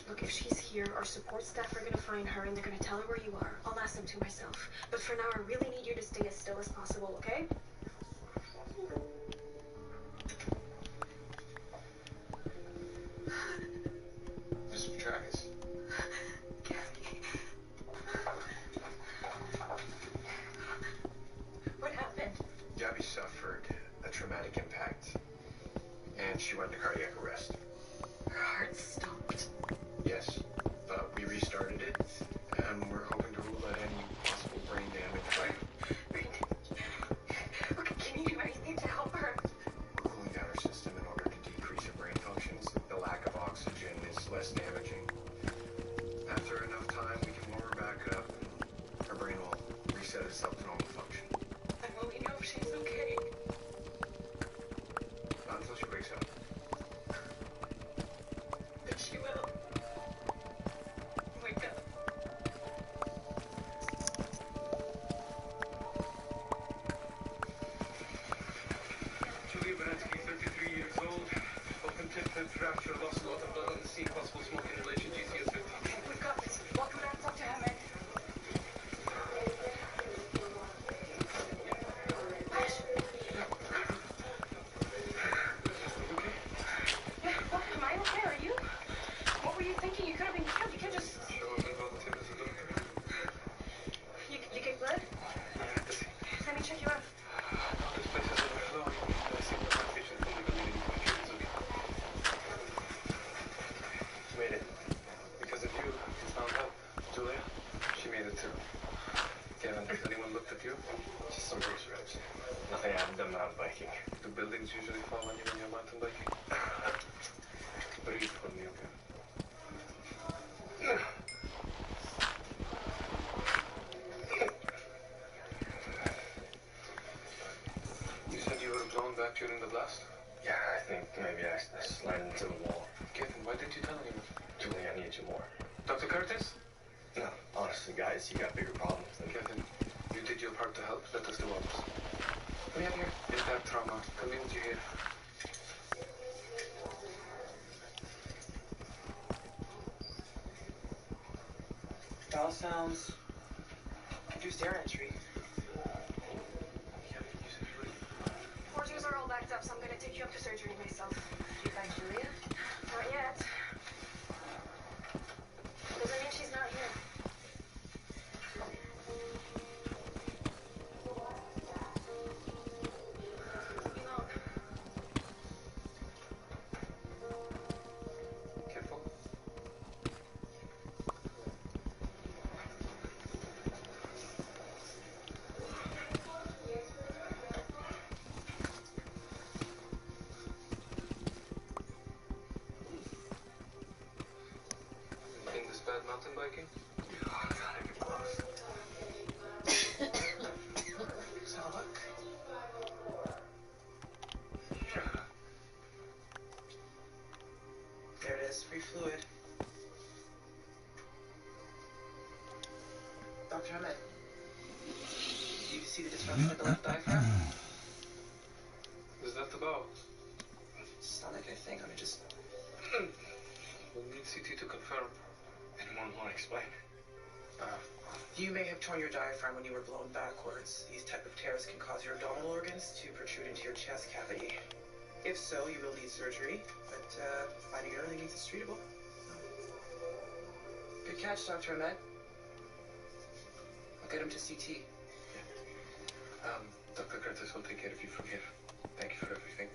Look, if she's here, our support staff are gonna find her and they're gonna tell her where you are. I'll ask them to myself. But for now, I really need you to stay as still as possible, okay? Mr. Travis. What happened? Gabby suffered a traumatic impact, and she went into cardiac arrest. Her heart stopped. Yes, but we restarted it, and we're hoping to rule out any possible brain damage. Right? Okay, can you do anything to help her? We're cooling down her system in order to decrease her brain functions. The lack of oxygen is less damaging. After enough time, we can warm her back up, and her brain will reset itself to normal function. And will we know if she's okay? Not until she wakes up. But she will. Wake up. Julia Baransky, 33 years old. Open tip fracture, lost a lot of blood on the scene, possible smoking relation, GCS 50. We've got this. Welcome back, Dr. Hammond. Yeah, what? Am I okay? Are you? What were you thinking? You could have been killed. You can't just... You get blood? Let me check you out. This place is overflowing. I see one of my patients will be coming in infections again. Made it. Because of you, it's found help. Julia, she made it too. Kevin, has anyone looked at you? Just some bruise ribs. Nothing I haven't done mountain biking. Do buildings usually fall on you when you're mountain biking? Breathe for me, okay? You said you were blown back during the blast? Yeah, I think maybe I slammed into the wall. Kevin, why didn't you tell anyone? Julia, I need you more. Dr. Curtis? No, honestly, guys, you got bigger problems than Kevin, you did your part to help. Let us do ours. We have here impact trauma, community here. It all sounds reduced air entry. Porters are all backed up, so I'm gonna take you up to surgery myself. Did you find Julia? Not yet. Doesn't mean she's not here. Careful. Anything this bad mountain biking? Oh, God, I get close. Let's have a look. There it is, free fluid. Dr. Ahmed, do you see the disruption of the left diaphragm? Is that the bow? Stomach, I think. Let me just... We'll need CT to confirm. Anyone want to explain? You may have torn your diaphragm when you were blown backwards. These type of tears can cause your abdominal organs to protrude into your chest cavity. If so, you will need surgery, but finding it early means it's treatable. Good catch, Dr. Ahmed. I'll get him to CT. Dr. Curtis will take care of you from here. Thank you for everything.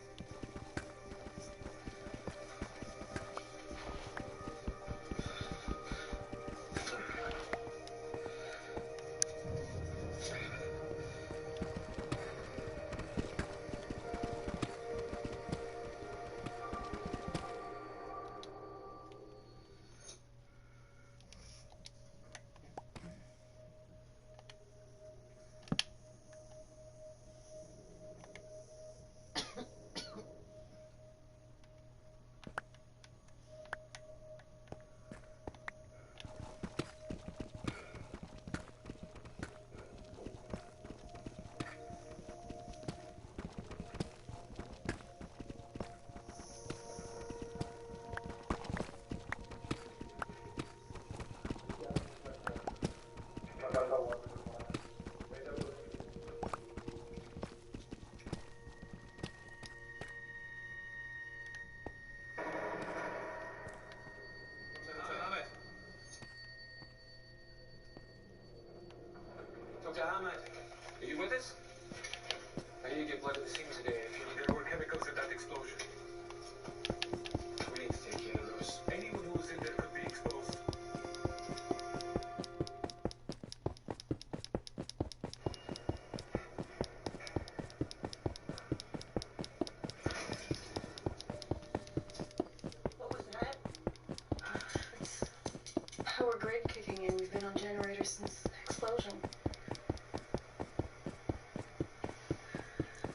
Ahmed. Are you with us? I need to get blood at the scene today. If you need more chemicals at that explosion. We need to take care of those. Anyone who's in there could be exposed. What was that? It's power grid kicking in. We've been on generators since the explosion.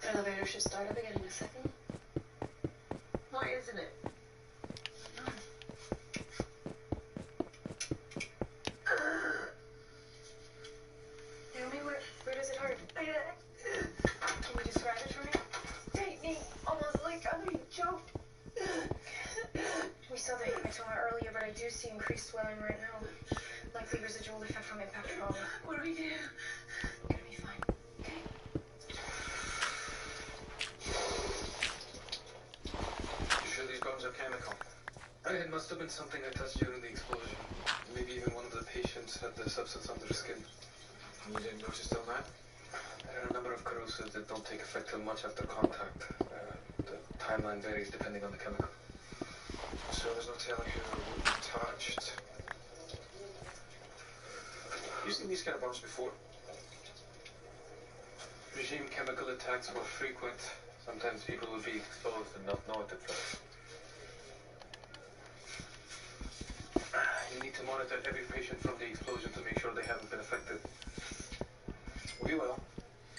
The elevator should start up again in a second. Why isn't it? Naomi, where does it hurt? Can you describe it for me? Tightening, almost like I'm being choked. We saw the hematoma earlier, but I do see increased swelling right now. Likely residual effect from impact trauma. What do we do? Gonna be fine. Okay. You sure these bombs are chemical? It must have been something I touched during the explosion. Maybe even one of the patients had the substance under the skin. You didn't notice till now? There are a number of corrosives that don't take effect till much after contact. The timeline varies depending on the chemical. So there's no telling who would be touched. You've seen these kind of bombs before? Regime chemical attacks were frequent. Sometimes people would be exposed and not know it at first. You need to monitor every patient from the explosion to make sure they haven't been affected. We will.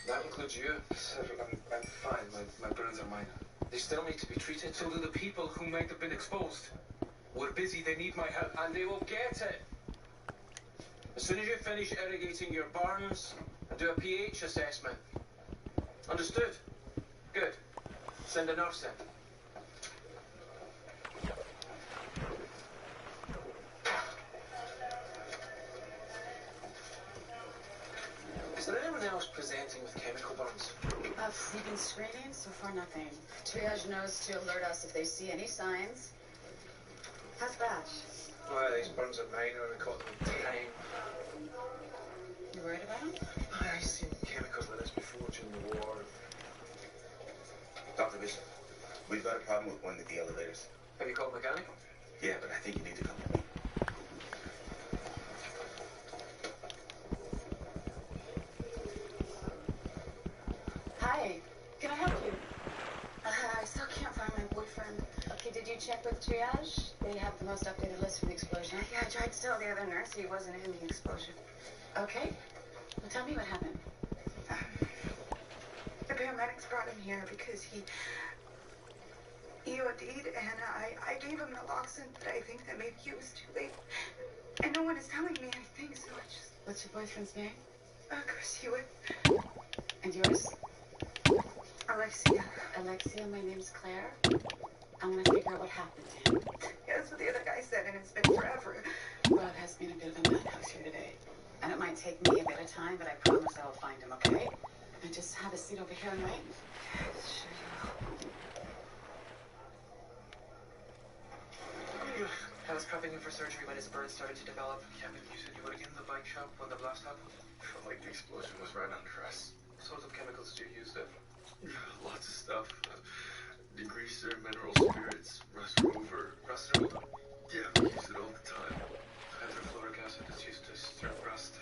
That includes you. Sir, I'm fine. My burns are minor. They still need to be treated. So do the people who might have been exposed. We're busy. They need my help. And they will get it. As soon as you finish irrigating your burns, and do a pH assessment. Understood? Good. Send a nurse in. Is there anyone else presenting with chemical burns? We've been screening, so far nothing. Triage knows to alert us if they see any signs. How's Bash? Well, these burns are minor. We caught them in time. You worried about him? I've seen chemicals like this before during the war. Dr. Bishop, we've got a problem with one of the elevators. Have you called a mechanic? Yeah, but I think you need to come with me. Hi, can I help you? I still can't find my boyfriend. Okay, did you check with Triage? They have the most updated list from the explosion. Yeah, I tried to tell the other nurse he wasn't in the explosion. Okay, well tell me what happened. The paramedics brought him here because he OD'd, and I gave him naloxone, but I think that maybe it was too late. And no one is telling me anything, so I just... What's your boyfriend's name? Chris Hewitt. And yours? Alexia. Alexia, my name's Claire. I want to figure out what happened to him. Yeah, that's what the other guy said, and it's been forever. Rob has been a bit of a madhouse here today. And it might take me a bit of time, but I promise I will find him, okay? And just have a seat over here and wait. I was prepping him for surgery when his burns started to develop. Yeah, but you said you were in the bike shop when the blast happened? Felt like the explosion was right under us. What sort of chemicals do you use there? Lots of stuff. Degreaser, mineral spirits, rust remover. Rust remover? Yeah, we use it all the time. Hydrofluoric acid is used to stir rust.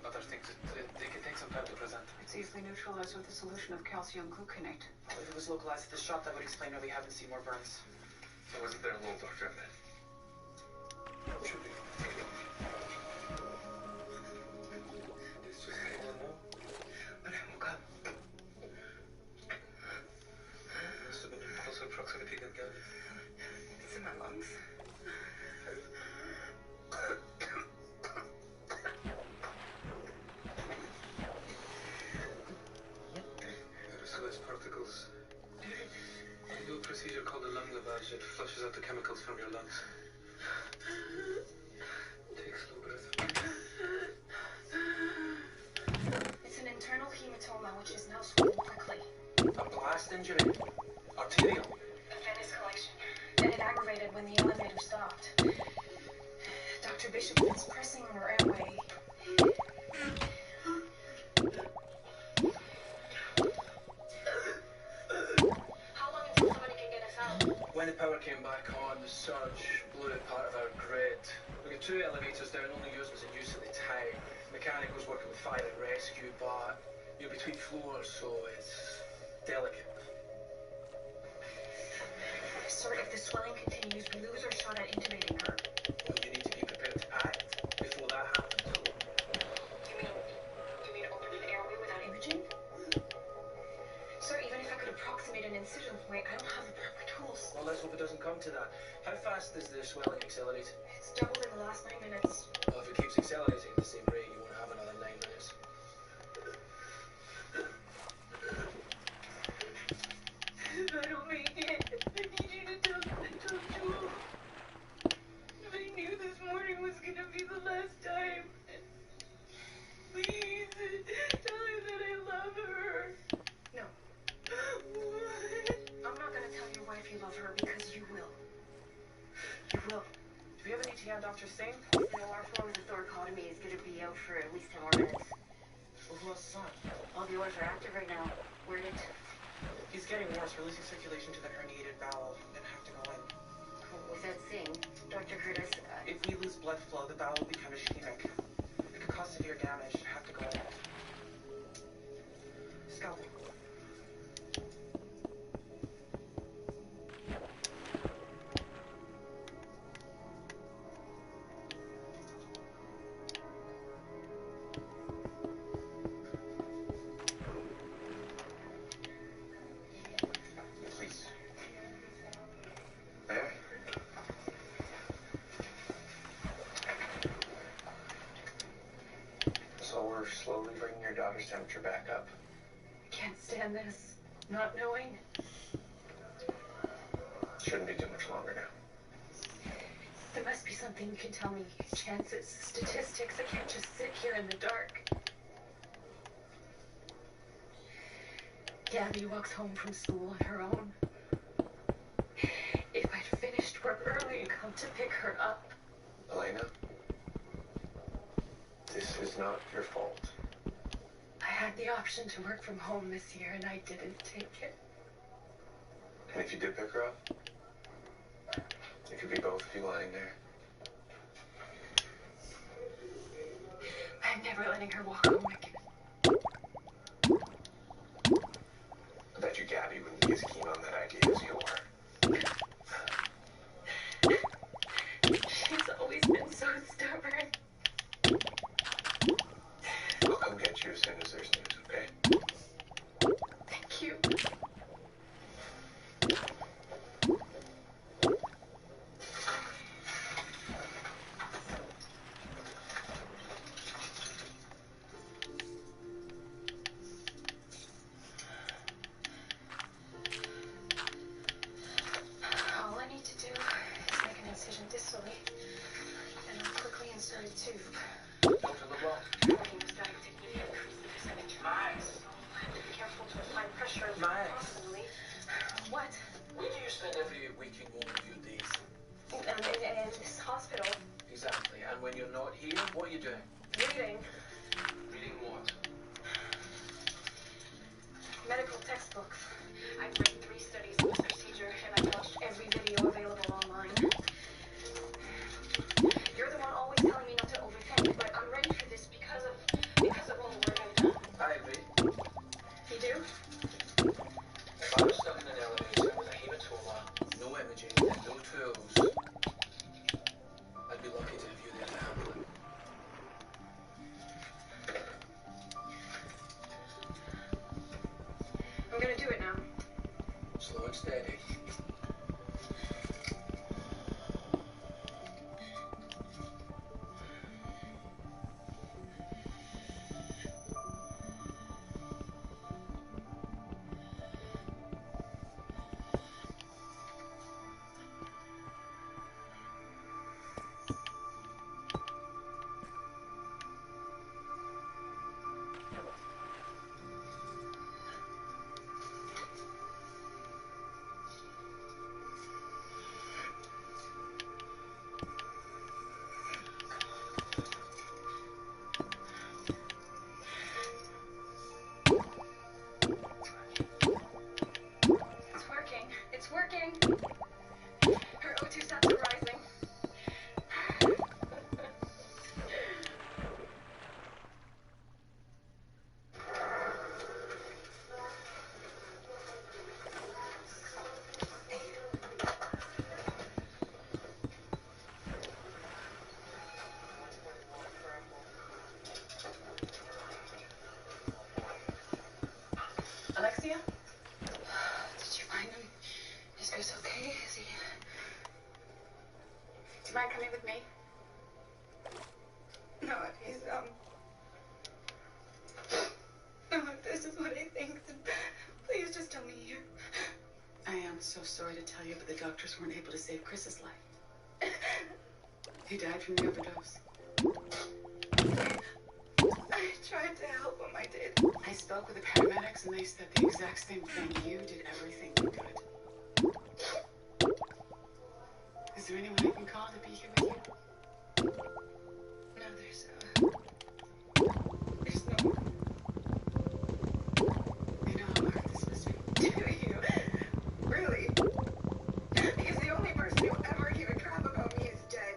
Other things, they can take some time to present. It's easily neutralized with a solution of calcium gluconate. If it was localized at the shop, that would explain why we haven't seen more burns. I wasn't there alone, Dr. Emmett. Should be. It's just anyone know? But I woke up. Must have been in closer proximity than Gary. It's in my lungs. Aerosolized particles. You do a procedure called a lung lavage. It flushes out the chemicals from your lungs. Take slow breath. It's an internal hematoma, which is now swollen quickly. A blast injury? Arterial? A venous collection. And it aggravated when the elevator stopped. Dr. Bishop, it's pressing on her airway. When the power came back on, the surge blew out part of our grid. We got 2 elevators down, only yours was in use at the time. Mechanic was working with fire and rescue, but you're between floors, so it's delicate. Sir, if the swelling continues, we lose our shot at intubating her. Well, you need to be prepared to act before that happens. You mean open an airway without imaging? Sir, even if I could approximate an incision point, I don't have the proper tools. Well, let's hope it doesn't come to that. How fast is the swelling accelerate? It's doubled in the last 9 minutes. Well, if it keeps accelerating at the same rate, you won't have another 9 minutes. If I don't make it, I need you to tell Jewel. I knew this morning was gonna be the last time. Please, tell her that I love her. No. I'm not gonna tell your wife you love her because you will. You will. Do we have an ETA on Dr. Singh? No, our form of the thoracotomy is going to be out for at least 10 more minutes. Well, who else is on? All the orders are active right now. Where did... He's getting worse, releasing circulation to the herniated valve. Gonna have to go in. Was that Singh? Dr. Curtis, If we lose blood flow, the valve will become ischemic. It could cause severe damage. Have to go in. Scalpel. Please. May I? So we're slowly bringing your daughter's temperature back up. I can't stand this. Not knowing. Shouldn't be too much longer now. There must be something you can tell me. Chances, statistics. I can't just sit here in the dark. Gabby walks home from school on her own. If I'd finished work early and come to pick her up. Elena, this is not your fault. I had the option to work from home this year and I didn't take it. And if you did pick her up, it could be both of you lying there. I'm never letting her walk home again. I bet you Gabby wouldn't be as keen on that idea as you are. She's always been so stubborn. I'll come get you as soon as there's news, okay? Thank you. All I need to do is make an incision distally, and I'll quickly insert a tube. Dr. LeBlanc. Working with dive technique to increase the percentage. Nice. I have to be careful to apply pressure as Nice. possibly. What? Where do you spend every waking moment of your days? In this hospital, Exactly. And when you're not here, what are you doing? reading Reading what? medical textbooks. I've read 3 studies of this procedure, and I've watched every video available online. You're the one always telling me not to overthink, but I'm ready for this because of all the work I've done. I agree. You do? If I was stuck in an elevator with a hematoma, no imaging, and no tools, I'd be lucky to have you there to handle it. I'm gonna do it now. Slow and steady. Garcia? Did you find him? Is Chris okay? Is he... Do you mind coming with me? No, he's, no, if this is what he thinks, then please just tell me here. I am so sorry to tell you, but the doctors weren't able to save Chris's life. He died from the overdose. I tried to help him, I did. I spoke with the paramedics and they said the exact same thing. You did everything you could. Is there anyone I can call to be here with you? No, there's no one. You know how hard this must be. Do you? Really? Because the only person who ever gave a crap about me is dead.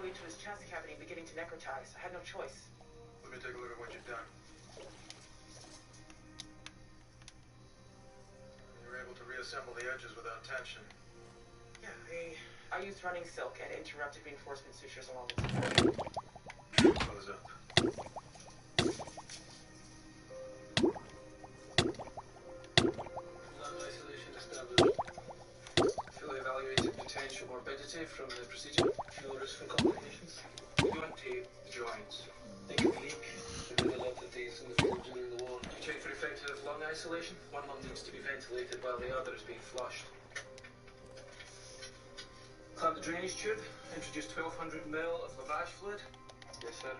Into his chest cavity and beginning to necrotize. I had no choice. Let me take a look at what you've done. You were able to reassemble the edges without tension. Yeah, I used running silk and interrupted reinforcement sutures along the support. Close up. Lung isolation established. Fully evaluated potential morbidity from the procedure. No risk for complications. We don't tape the joints. They can leak. There been a lot of days in the field during the war. You check for effective lung isolation. One lung needs to be ventilated while the other is being flushed. Clamp the drainage tube. Introduce 1200 ml of lavage fluid. Yes, sir.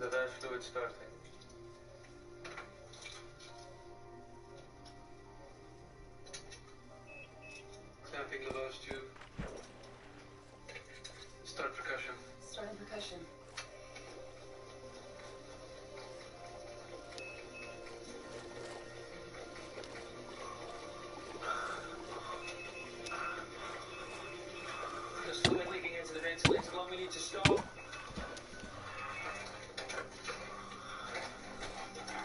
Lavage fluid starting. Clamping lavage tube. Start percussion. Starting percussion. There's fluid leaking into the ventilated lung. We need to stop.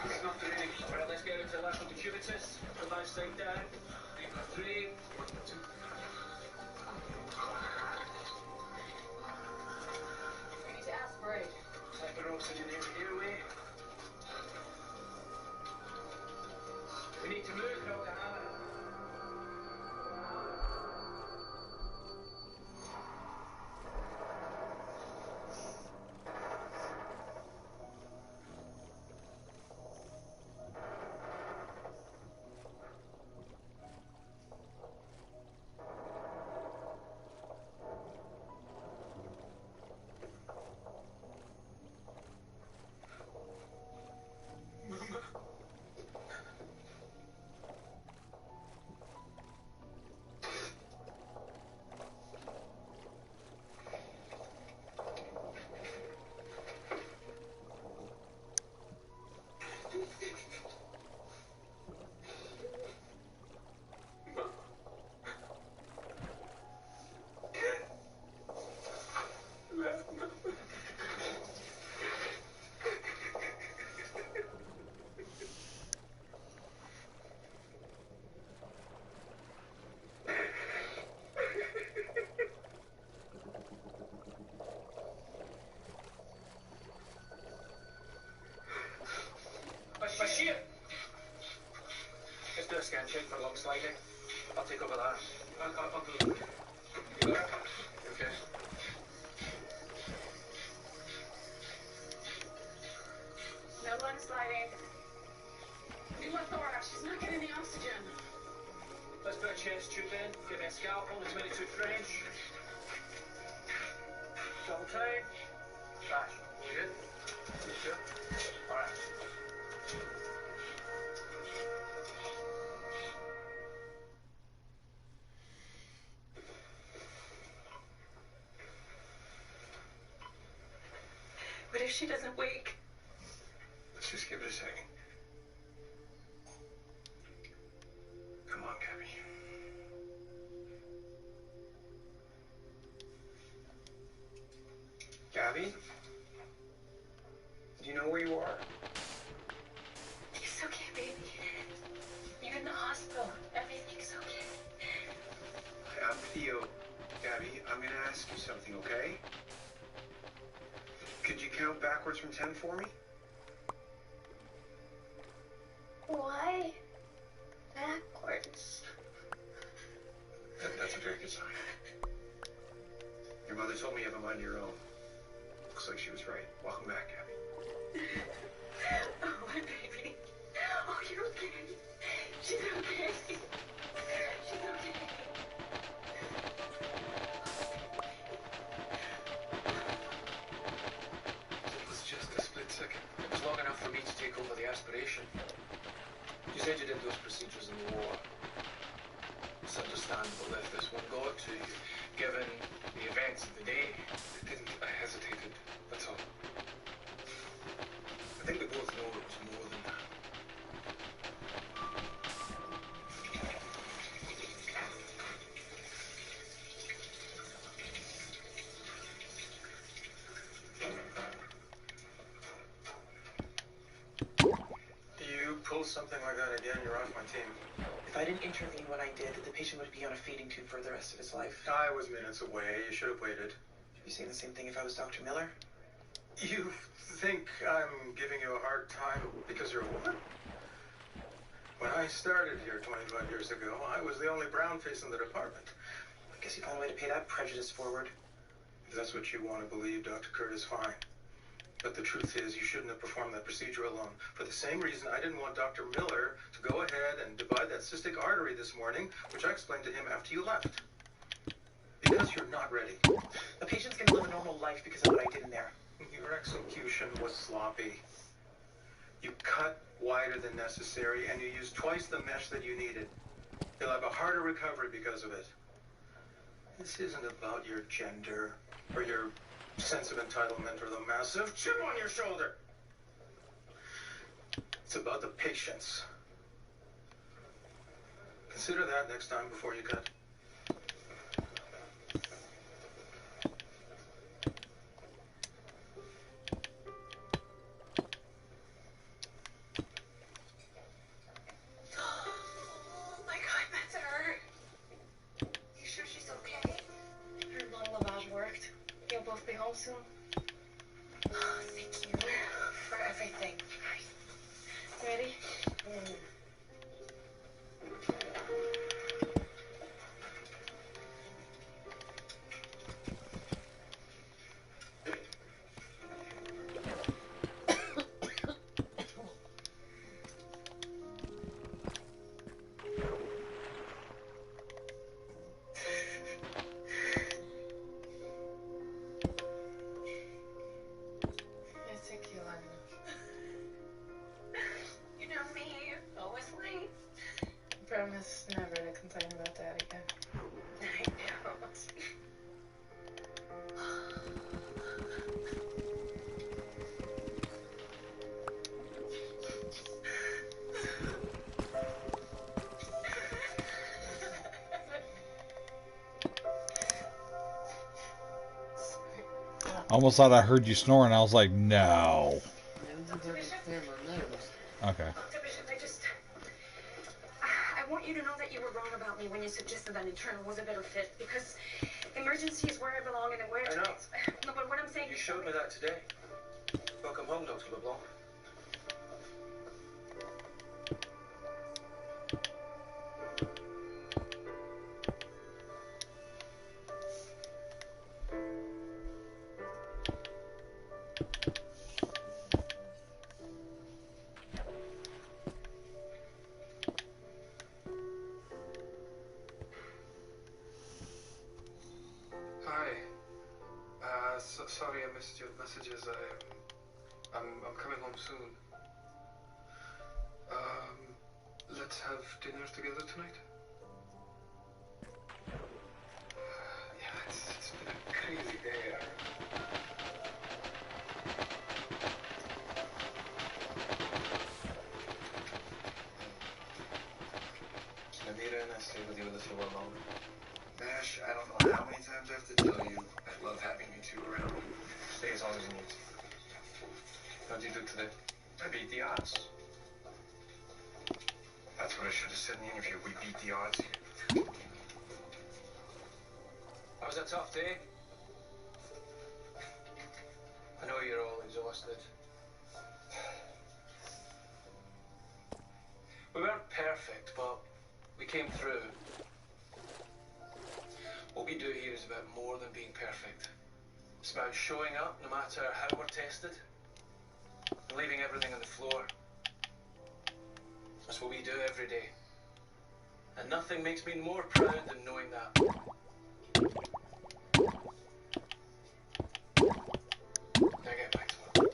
It's not draining. Alright, let's get into lateral decubitus. Lavage side down. 3 for 3. 1 for 2. We need to aspirate. Hyperoxygenate the airway. We need to move, Dr. Hammond. Bashir! Let's do a scan check for lung sliding. I'll take over that. I'll do it. You got it? Okay. No lung sliding. You left thorax. She's not getting the oxygen. Let's put a chest tube in. Give me a scalpel and a 22 French. Double time. Bash. You good? You sure? Alright. What if she doesn't wake? Let's just give it a second. Come on, Gabby. Gabby? Do you know where you are? It's okay, baby. You're in the hospital. Everything's okay. I'm Theo. Gabby, I'm gonna ask you something, okay? Could you count backwards from 10 for me? Why? Backwards. That's a very good sign. Your mother told me you have a mind of your own. Looks like she was right. Welcome back, Gabby. Oh, my baby. Oh, you're okay. She's okay. She's okay. It was just a split second. It was long enough for me to take over the aspiration. You said you did those procedures in the war. It's understandable if this one got to you, given the events of the day. It didn't. I hesitated. That's all. I think we both know it was more than that. You pull something like that again, you're off my team. If I didn't intervene when I did, the patient would be on a feeding tube for the rest of his life. I was minutes away. You should have waited. You'd be saying the same thing if I was Dr. Miller? You think I'm giving you a hard time because you're a woman? When I started here 25 years ago, I was the only brown face in the department. I guess you found a way to pay that prejudice forward. If that's what you want to believe, Dr. Curtis, fine. But the truth is, you shouldn't have performed that procedure alone. For the same reason I didn't want Dr. Miller to go ahead and divide that cystic artery this morning, which I explained to him after you left. Because you're not ready. The patient's gonna live a normal life because of what I did in there. Your execution was sloppy. You cut wider than necessary, and you used twice the mesh that you needed. You'll have a harder recovery because of it. This isn't about your gender, or your sense of entitlement, or the massive chip on your shoulder. It's about the patients. Consider that next time before you cut. Oh my God, that's her. You sure she's okay? Her lung lavage worked. You'll both be home soon. Oh, thank you for everything. Ready? It's a cute one. You know me, always late. Promise never to complain about that again. I know. I almost thought I heard you snoring. I was like, no. Okay. I want you to know that you were wrong about me when you suggested that internal was a better fit, because emergency is where I belong and where... I know. No, but what I'm saying... You showed me that today. Welcome home, Dr. LeBlanc. Hi. Sorry I missed your messages. I'm coming home soon. Let's have dinner together tonight. Yeah, it's been a crazy day. Can Anita and I stay with you a little while longer? Nash, I don't know how many times I have to tell you I love having you two around. Stay as long as you need. How'd you do today? I beat the odds. That's what I should have said in the interview. We beat the odds here. That was a tough day. I know you're all exhausted. We weren't perfect, but we came through. What we do here is about more than being perfect. It's about showing up no matter how we're tested and leaving everything on the floor. That's what we do every day. And nothing makes me more proud than knowing that. Now get back to work.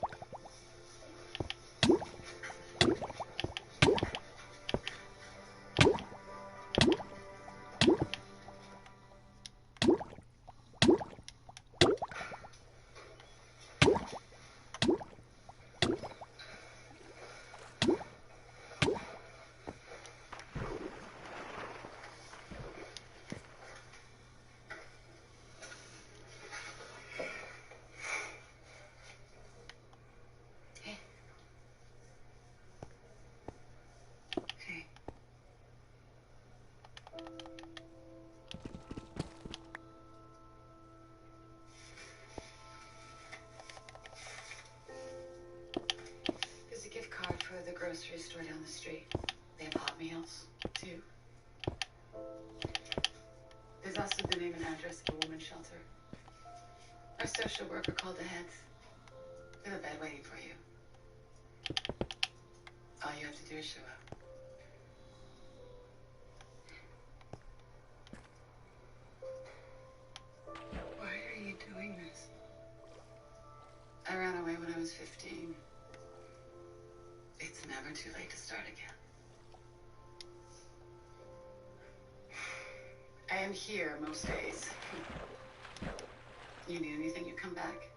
There's a gift card for the grocery store down the street. They have hot meals, too. There's also the name and address of a women's shelter. Our social worker called the heads. They have a bed waiting for you. All you have to do is show up. Why are you doing this? I ran away when I was 15. It's never too late to start again. I am here most days. You need anything, you come back.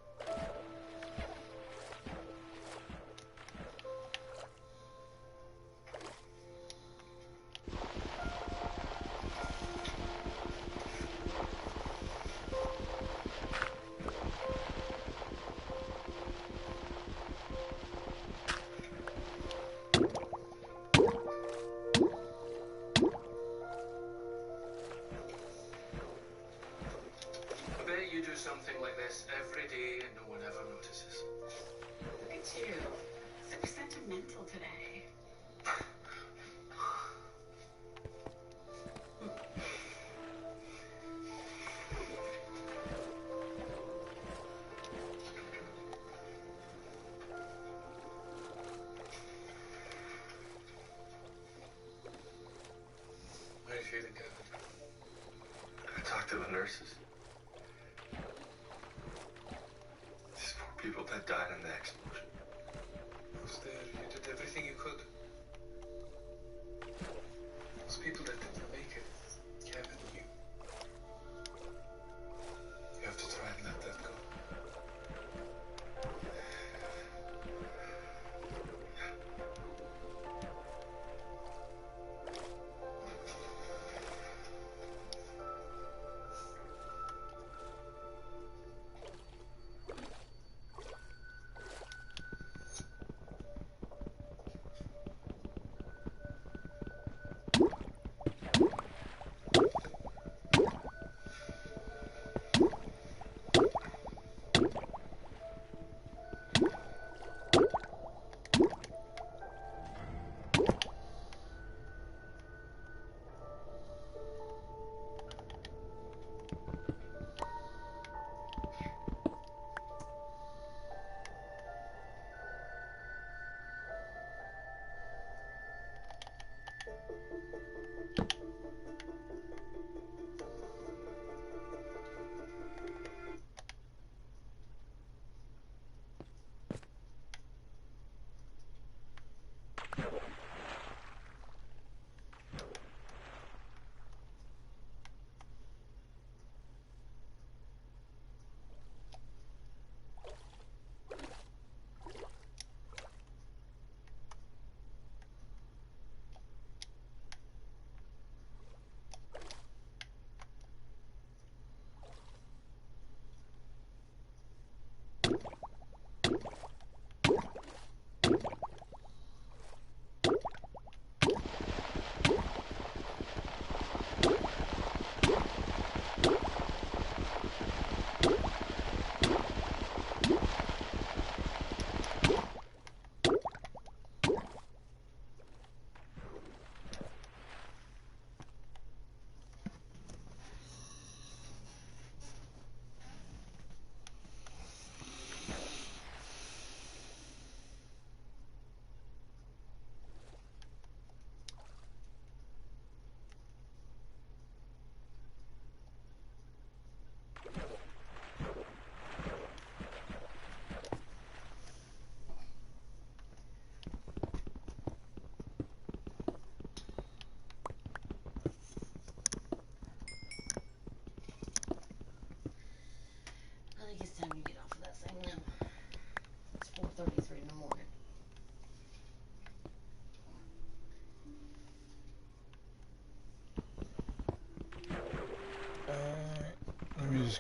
I bet you do something like this every day and no one ever notices. Look at you. So sentimental today. How are you feeling, Kevin? I talked to the nurses. These poor people that died in the explosion. I was there. You did everything you could. Those people that didn't make it, Kevin, you have to try and let that go.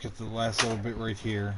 get to the last little bit right here.